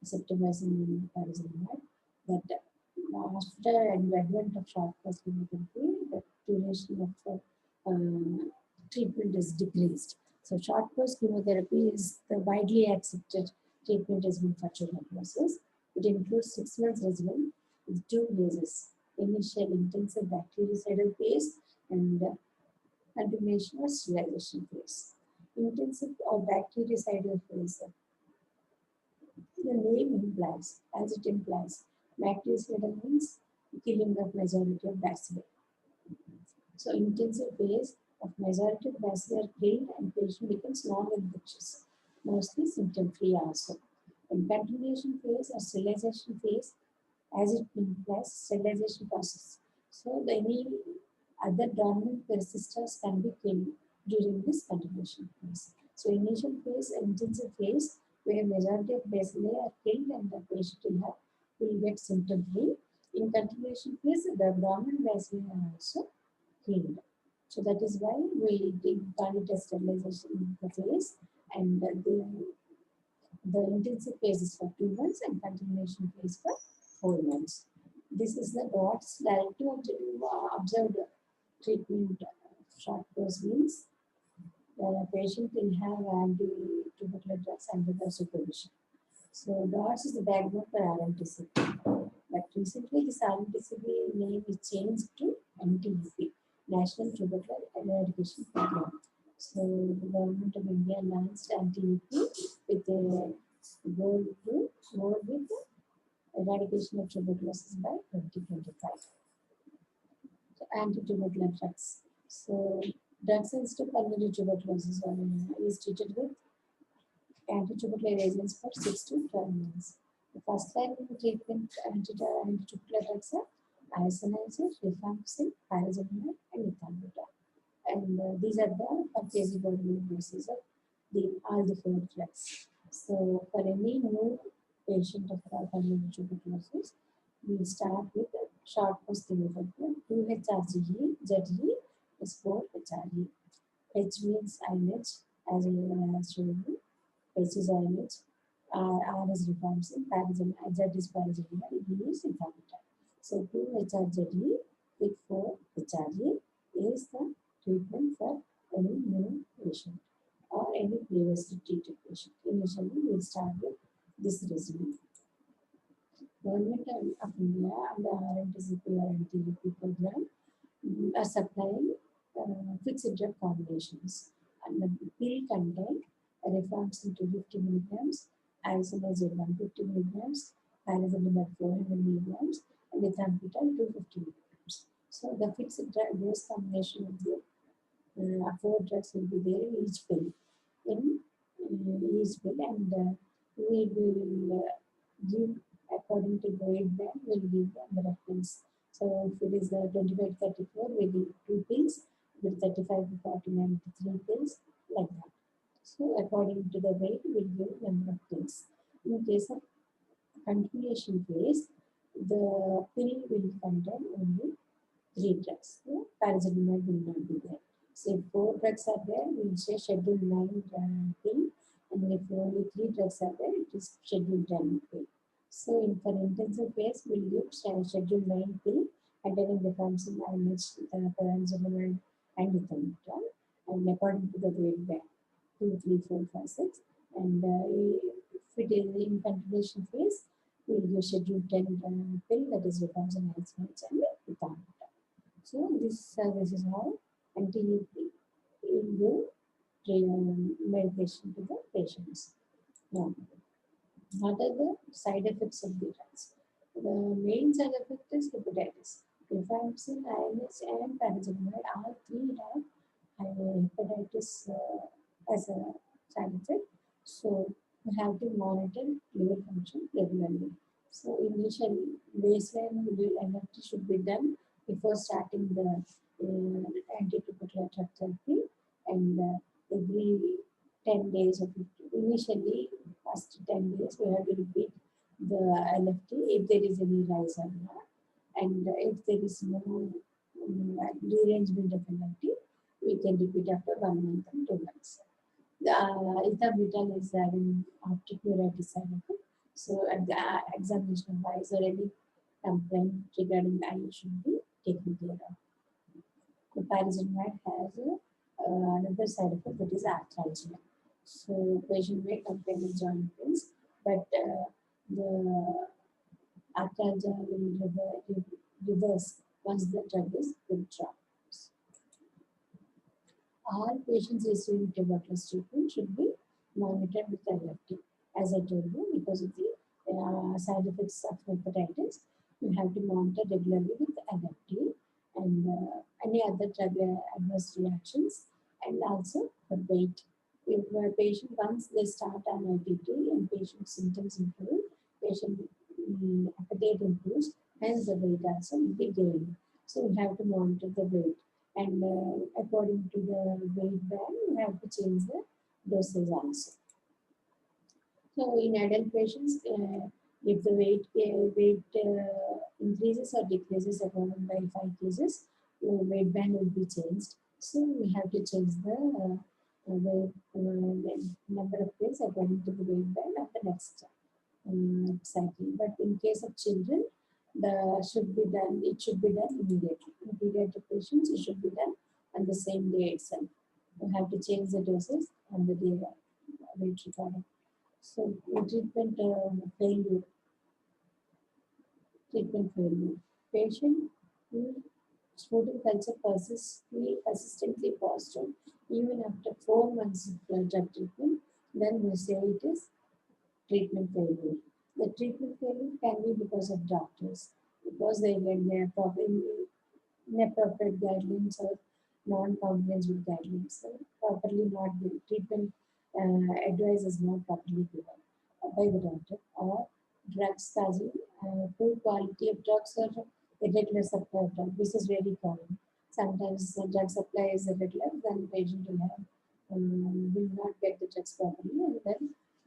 septomycin and pyrazinamide. That after the advent of short course chemotherapy, the duration of treatment is decreased. So short course chemotherapy is the widely accepted treatment regimen for tuberculosis. It includes 6 months regimen with 2 phases: initial intensive bactericidal phase and continuation or sterilization phase. Intensive or bactericidal phase. The name implies, as it implies, bactericidal means killing of majority of bacilli. So intensive phase of majority of bacilli are killed and patient becomes non-infectious, mostly symptom-free also. In continuation phase or sterilization phase, as it implies, sterilization process. So any other dormant persisters can be killed during this continuation phase. So initial phase, intensive phase, where majority of bacilli are killed and the patient will get symptom-free. In continuation phase, the dormant bacilli are also killed. So that is why we did target sterilization phase, and the intensive phase is for 2 months and continuation phase for 4 months. This is the DOTS-Diretly Observed Treatment. Short course means the patient will have anti-tubercular drugs under the supervision. So DOTS is the backbone for RMTCP. But recently this RMTCP name is changed to NTCP. National Tubercular Eradication Program. So the government of India launched anti-TB with a goal with the eradication of tuberculosis by 2025. So anti-tubercular drugs. So drugs instead of pulmonary tuberculosis is treated with anti-tubercular agents for 6 to 12 months. The first line treatment anti-tubercular drugs are isoniazid, rifampicin, pyrazinamide, and ethambutol. And these are the purchasing doses of all the 4 drugs. So for any new patient of pulmonary tuberculosis, we start with a short course chemotherapy. 2-HRGE, ZE is 4-HRE. H means INH, as I showed you. H is INH, R is rifampicin, Z is pyrazinamide, E is ethambutol. So 2-HRZE with 4-HRE is the treatment for any new patient or any previously treated patient. Initially, we will start with this regimen. Government of India and the RNTCP or NTVP program are supplying fixed drug combinations. And the pill contain rifampicin 250 milligrams, isoniazid 150 milligrams, pyrazinamide 400 milligrams, and ethambutol 250 milligrams. So the fixed drug dose combination of the 4 drugs will be there in each pill. In each pill, and we will give according to the weight band, we'll give the number of pills. So if it is 25 to 34, we give 2 pills. With 35 to 49 to 3 pills, like that. So according to the weight, we'll give number of pills. In case of continuation phase, the pill will contain only 3 drugs. So pyrazinamide will not be there. So if 4 drugs are there, we'll say schedule 9 pill, and if only 3 drugs are there, it is schedule 10 pill. So for intensive phase, we'll give schedule 9 pill containing rifampicin, INH, pyrazinamide, and ethambutol, and according to the weight band 2, 3, 4, 5, 6. And if it is in continuation phase, we'll give schedule 10 pill, that is rifampicin, INH, and ethambutol. So this is how anti-TB will give medication to the patients. Now, what are the side effects of the drugs? The main side effect is hepatitis. Rifampicin, INH, and pyrazinamide, all 3 have hepatitis as a side effect. So we have to monitor liver function regularly. So initially, baseline NFT should be done before starting the anti-tubercular drug therapy, and every 10 days of initially first 10 days we have to repeat the LFT if there is any rise or not, and if there is no rearrangement of LFT, we can repeat after 1 month and 2 months. The ethambutol is having optic neuritis side effect. So at the examination of eyes or any complaint regarding the eye should be taken care of. The pyrazinamide has another side effect, that is arthralgia. So patient may complain of joint pains, but the arthralgia will reverse once the drug is withdrawn. All patients receiving tuberculosis treatment should be monitored with LFT. As I told you, because of the side effects of hepatitis, you have to monitor regularly with LFT and any other drug adverse reactions, and also for weight. If a patient, once they start an ITT and patient symptoms improve, patient appetite improves, hence the weight also will be gained. So we have to monitor the weight, and according to the weight band, you have to change the dosage also. So in adult patients, if the weight increases or decreases according by 5 kgs, weight band will be changed. So we have to change the weight number of days according to the weight band of the next cycle. But in case of children, it should be done immediately. In pediatric patients, it should be done on the same day itself. We have to change the doses on the day of weight recording. So treatment failure. Patient will Sputum culture persistently positive even after 4 months of drug treatment, then we say it is treatment failure. The treatment failure can be because of doctors, because they get their problem inappropriate guidelines or non-compliance with guidelines. So properly not the treatment advice is not properly given by the doctor, or drugs causing poor quality of drugs or irregular supply of drugs. This is very common. Sometimes the drug supply is irregular, then patient will not get the drugs properly, and then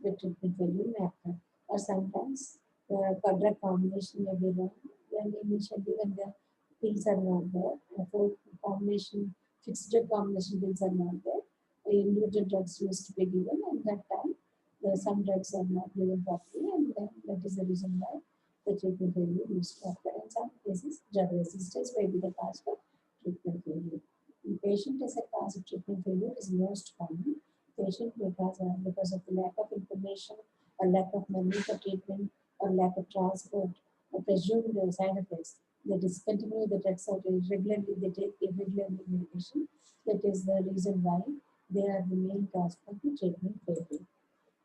the treatment failure may occur. Or sometimes the drug combination may be wrong when initially when the pills are not there. For combination, fixed drug combination pills are not there. The individual drugs used to be given, and that time some drugs are not given properly, and then that is the reason why the treatment failure used to occur. In some cases, drug resistance may be the cause of treatment failure. The patient as a cause of treatment failure is most common. Patient because of the lack of information, or lack of money for treatment, or lack of transport, or presumed side effects. They discontinue the drugs or irregularly, they take irregularly medication. That is the reason why they are the main cause of the treatment failure.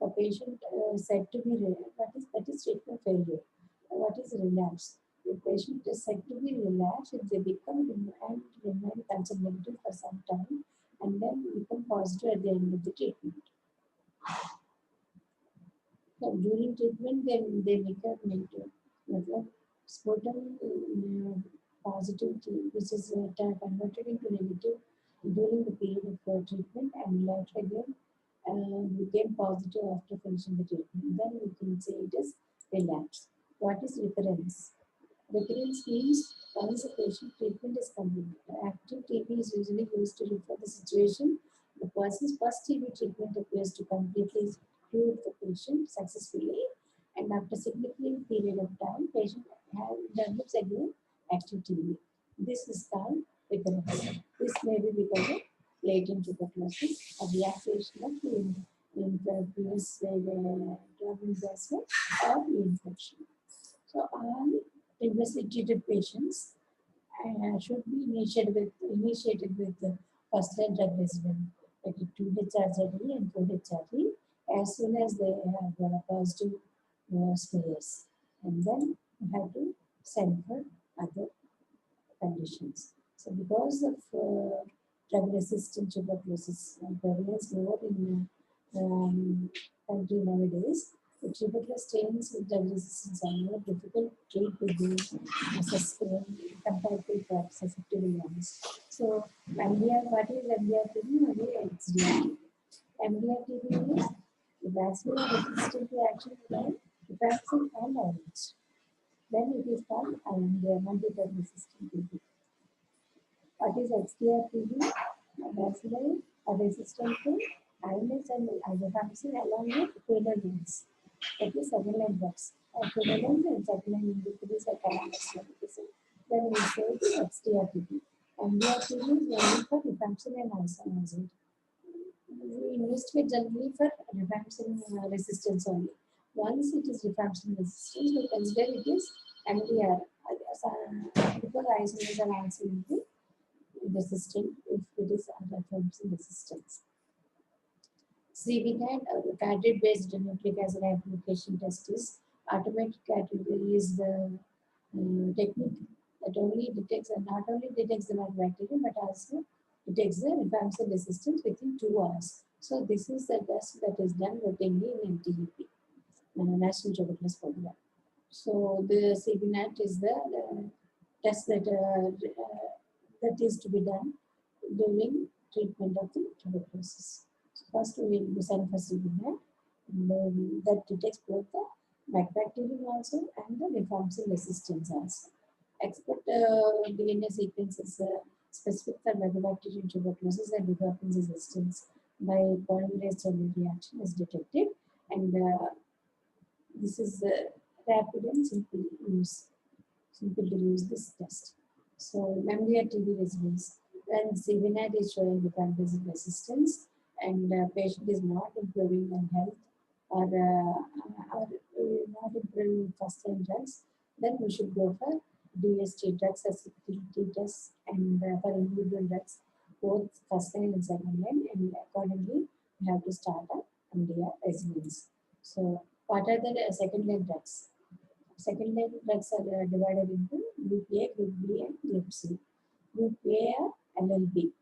A patient said to be that is treatment failure. What is relapse? The patient is said to be relapsed if they become and remain conservative for some time, and then become positive at the end of the treatment. So during treatment, then they become negative. Like sputum positivity, which is converted into negative during the period of treatment, and later again became positive after finishing the treatment. Then we can say it is relapse. What is recurrence? Recurrence means once a patient treatment is completed. Active TB is usually used to refer the situation. The person's first TB treatment appears to completely cure the patient successfully, and after a significant period of time, patient develops again active TB. This is called recurrence. This may be because of latent tuberculosis or reactivation of the previous drug investment or infection. So all previously treated patients should be initiated with first line drug regimen, like 2-HRZE and 4-HRE, as soon as they have positive smears, and then you have to send for other conditions. So because of drug-resistant tuberculosis prevalence more in country nowadays, the tubercular strains with drug resistance are more difficult to treat with the compared to susceptible ones. So MDR, what is MDR TB? Only XDR. MDR TB is the vascular resistant reaction by rifaximin and orange. Then it is called multi-drug resistant TB. What is XDR TB? Bacilli are resistant to iodines and rifaximin along with phenolines. That is second-line drugs. Phenolines and second-line inhibitors are common medication. Then we say it's XDR TB. MDR TB is only for rifaximin and isoniazid. We investigate generally for rifaximin resistance only. Once it is rifaximin resistance, we consider it is MDR because isoniazid are also resistant if it is rifaximin resistance. CVNAT, cadre-based nucleic acid amplification test, is automatic category is the technique that only detects not only detects the mycobacterium but also detects the rifaximin resistance within 2 hours. So this is the test that is done routinely in NTP, National Tuberculosis Program. So the CVNAT is the test that is to be done during treatment of the tuberculosis. So first we will send for CVNAT, that detects both the mycobacterium also and the rifaximin resistance also. Expert DNA sequences specific for Mycobacterium tuberculosis and rifaximin resistance by polymerase chain reaction is detected, and this is rapid and simple to use this test. So memory at TB resistance, when CVNAT is showing rifaximin resistance and patient is not improving in health or not improving first line drugs, then we should go for DST drugs, susceptibility tests, and for individual drugs, both first line and second line, and accordingly, we have to start a MDR residence. So, what are the second line drugs? Second line drugs are divided into Group A, Group B, and Group C. Group A are LLB,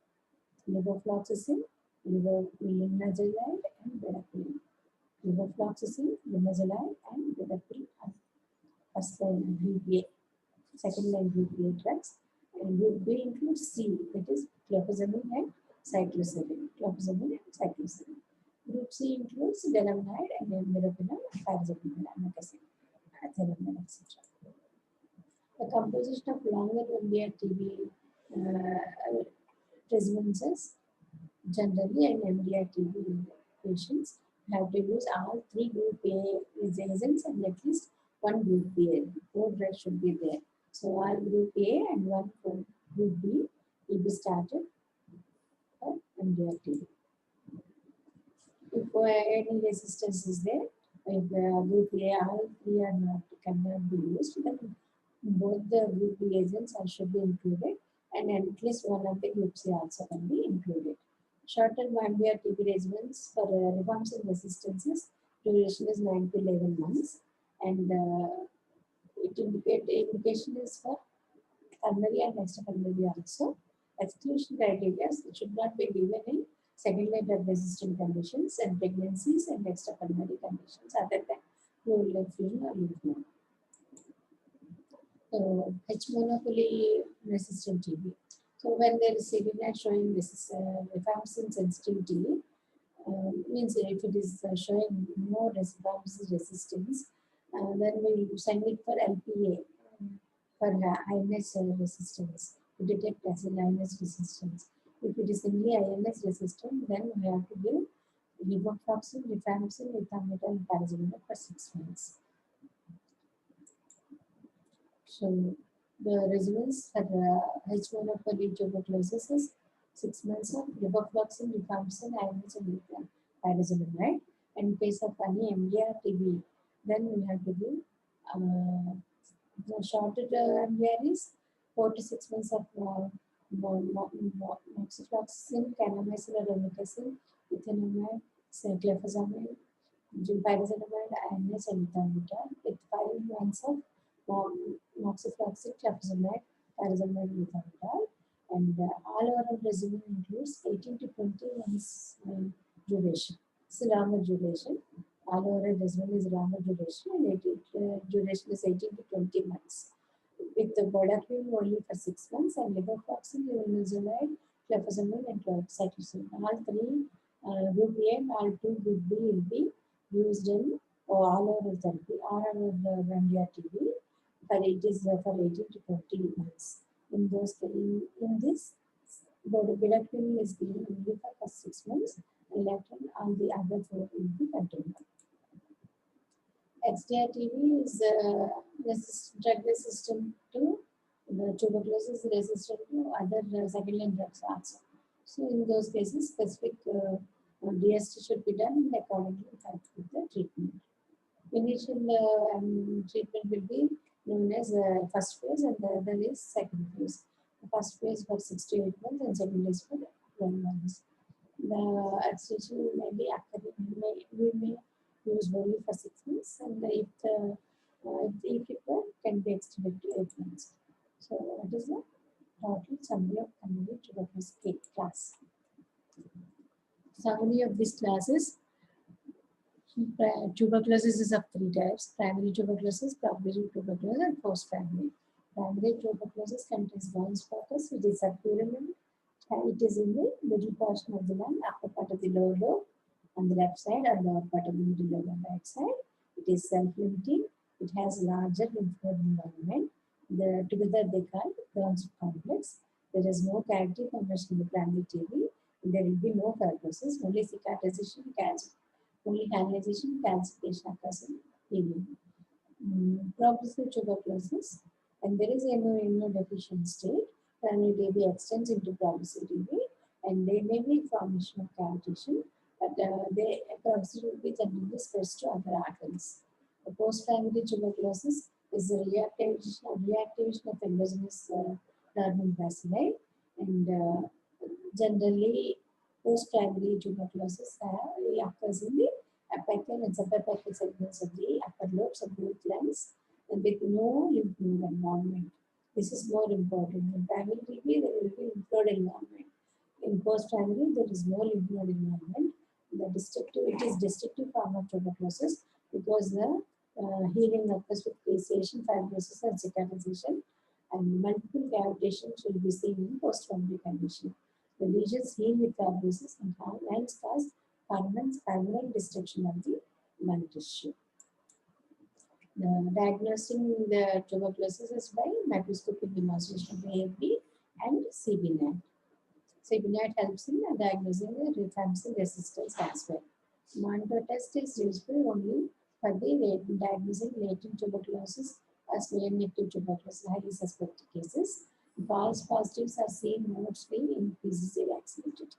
levofloxacin, linezolid, and bedaquiline. Levofloxacin, linezolid, and bedaquiline are first line Group A. Second line Group A drugs, and Group B includes C, that is clofazimine and cycloserine. Group C includes delamide and meropenem, paracetamol, amikacin, atheramine, etc. The composition of longer MDR TB regimens generally in MDR TB patients have to use all three Group A agents and at least one Group B. 4 drugs should be there. So all Group A and one for Group B will be started for MDR TB. If any resistance is there, if Group A, all three are not cannot be used, then both the Group B agents should be included, and at least one of the Group C also can be included. Short-term MDR TB regimens for rifampicin resistances, duration is 9 to 11 months, and indication is for pulmonary and extrapulmonary also. Exclusion criteria should not be given in second-line drug-resistant conditions and pregnancies and extrapulmonary conditions other than pleural effusion or lymph node. H. monopoly resistant TB. So when there is CDNAT showing rifampicin sensitivity, means if it is showing more rifampicin resistance, then we send it for LPA for INS resistance to detect as an INS resistance. If it is only INS resistant, then we have to give levofloxacin, rifampicin, ethamidate, and paracetamol for 6 months. So the regimens for H. monopoly tuberculosis is 6 months of levofloxacin, rifampicin, INS, and paracetamol. And in case of any MDR TB, then we have to give the shorter MDR is 4 to 6 months of moxifloxacin, kanamycin or amikacin, ethanamide, clofazimine, paracetamol, INS, and ethamidate with 5 months of moxifloxacin, clofazimide, paracetamol, and ethamidate. And all oral regimen includes 18 to 20 months duration. It's a longer duration. All oral regimen is longer duration, and duration is 18 to 20 months. With the bedaquiline only for 6 months, and levofloxacin, linezolid, clofazimine, and cycloserine. All three Group A and all 2 Group B will be used in all oral therapy, all oral MDR TB. For it is for 18 to 20 months. In this, the bedaquiline is given only for first 6 months, and later on the other 4 will be continued. XDR TB is drug resistant to tuberculosis, resistant to other second-line drugs also. So in those cases, specific DST should be done and accordingly with the treatment. Initial treatment will be known as first phase, and the other is second phase. The first phase for 6 to 8 months, and second phase for 12 months. The extension may be we may use only for 6 months, and if required, can be extended to 8 months. So what is the total summary of pulmonary tuberculosis class? Summary of this class is tuberculosis is of 3 types: primary tuberculosis, probable tuberculosis, and post-primary. Primary tuberculosis contains bounce focus, which is subpulmonary. It is in the middle portion of the lung, upper part of the lower lobe on the left side, or lower part of the middle lobe on the right side. It is self-limiting. It has larger lymph node environment. Together they call Brown's complex. There is no cavity formation in the primary TB. There will be no fibrosis, only cicatrization, only canalization, calcification occurs in TB. Progressive tuberculosis, and there is an immunodeficient state. Primary TB extends into progressive TB, and there may be formation of cavitation, but the progressive will be generally spread to other organs. The post-primary tuberculosis is the reactivation of endogenous normal bacilli, and generally post-primary tuberculosis occurs in the apical and subapical segments of the upper lobes of both lungs and with no lymph node involvement. This is more important. In primary TB, there will be lymph node involvement. In post-primary, there is no lymph node involvement. It is destructive form of tuberculosis because the healing occurs with caseation, fibrosis, and cicatrization, and multiple cavitations will be seen in post-primary condition. The lesions heal with fibrosis and cause permanent destruction of the lung tissue. Diagnosing the tuberculosis is by microscopic demonstration of AFB and CBNAT. CBNAT helps in diagnosing the rifampicin resistance as well. MANTOUX test is useful only for the diagnosing latent tuberculosis as gram-negative tuberculosis, highly suspected cases. False positives are seen mostly in BCG vaccinated.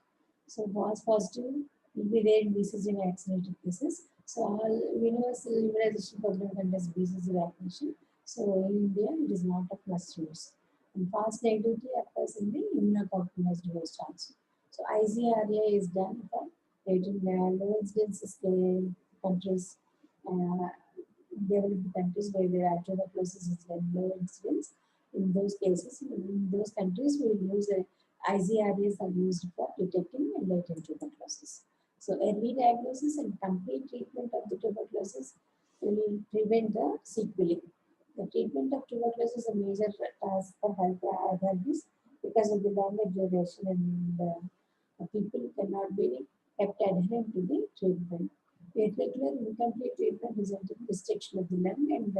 So false positive will be there in BCG vaccinated cases. So all universal immunization program conducts BCG vaccination. So in India, it is not of much use. And false negativity occurs in the immunocompromised host also. So ICRA is done for latent low incidence scale countries, developed countries where the tuberculosis is very low incidence. In those cases, in those countries, we use ICRAs are used for detecting latent tuberculosis. So early diagnosis and complete treatment of the tuberculosis will prevent the sequelae. The treatment of tuberculosis is a major task for health authorities because of the longer duration, and people cannot be kept adherent to the treatment. Irregular incomplete treatment results in restriction of the lung, and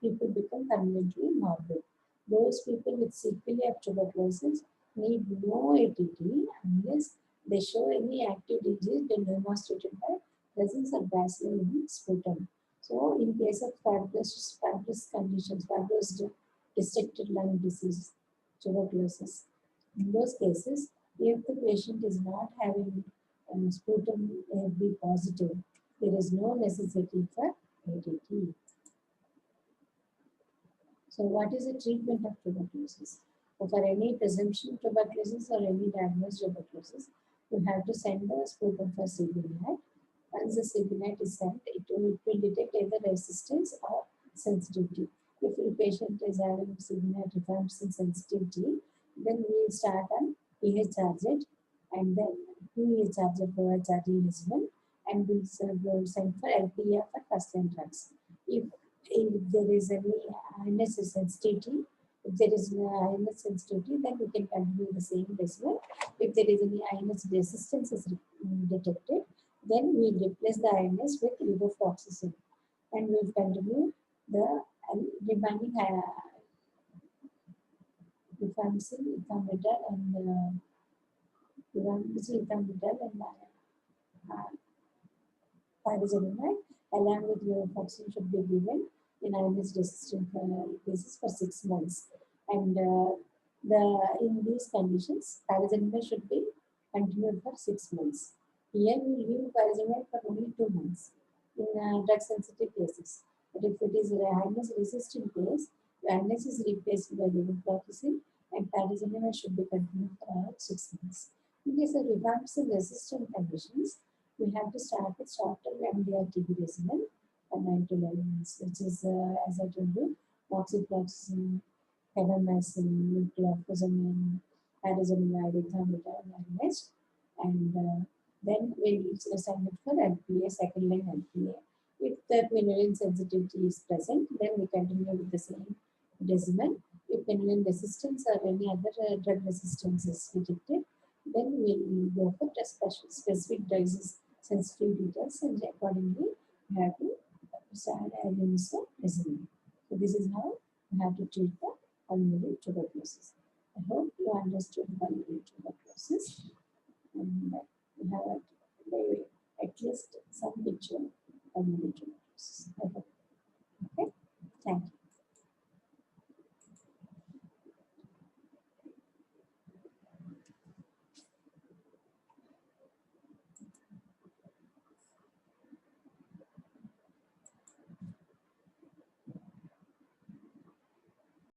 people become permanently morbid. Those people with sequelae of tuberculosis need no ATT unless they show any active disease demonstrated by presence of bacilli in sputum. So, in case of fibrous conditions, fibrous restricted lung disease, tuberculosis, in those cases, if the patient is not having sputum AB positive, there is no necessity for ATT. So, what is the treatment of tuberculosis? So for any presumption tuberculosis or any diagnosed tuberculosis, you have to send the sputum for CBNAT. Once the CBNAT is sent, it will detect either resistance or sensitivity. If the patient is having CBNAT rifampicin sensitivity, then we will start on EHRZ, and then 2 EHRZ provides regimen, and we will send for LPA for first-line drugs. If there is any INS sensitivity, if there is no INS sensitivity, then we can continue the same regimen. If there is any INS resistance is detected, then we replace the INS with levofloxacin, and we will continue the remaining rifampicin, ethambutol, and pyrazanamide along with levofloxacin should be given in INS resistant cases for 6 months. And in these conditions, pyrazanamide should be continued for 6 months. Here we will give pyrazanamide for only 2 months in drug sensitive cases. But if it is a INS resistant case, the INS is replaced by levofloxacin, and pyrazanamide should be continued for 6 months. In case of rifampicin resistant conditions, we have to start with short-term MDR TB regimen for 9 to 11 months, which is, as I told you, moxifloxacin, carbamazepine, clofazimine, pyrazanamide, ethambutol, and then we will send it for LPA, second-line LPA. If the quinolin sensitivity is present, then we continue with the same regimen. If quinolin resistance or any other drug resistance is detected, then we will go for specific drugs sensitivity tests, and accordingly we have to start administer regimen. So this is how we have to treat the pulmonary tuberculosis. I hope you understood pulmonary tuberculosis, and you have at least some picture of pulmonary tuberculosis. I hope. Okay, thank you.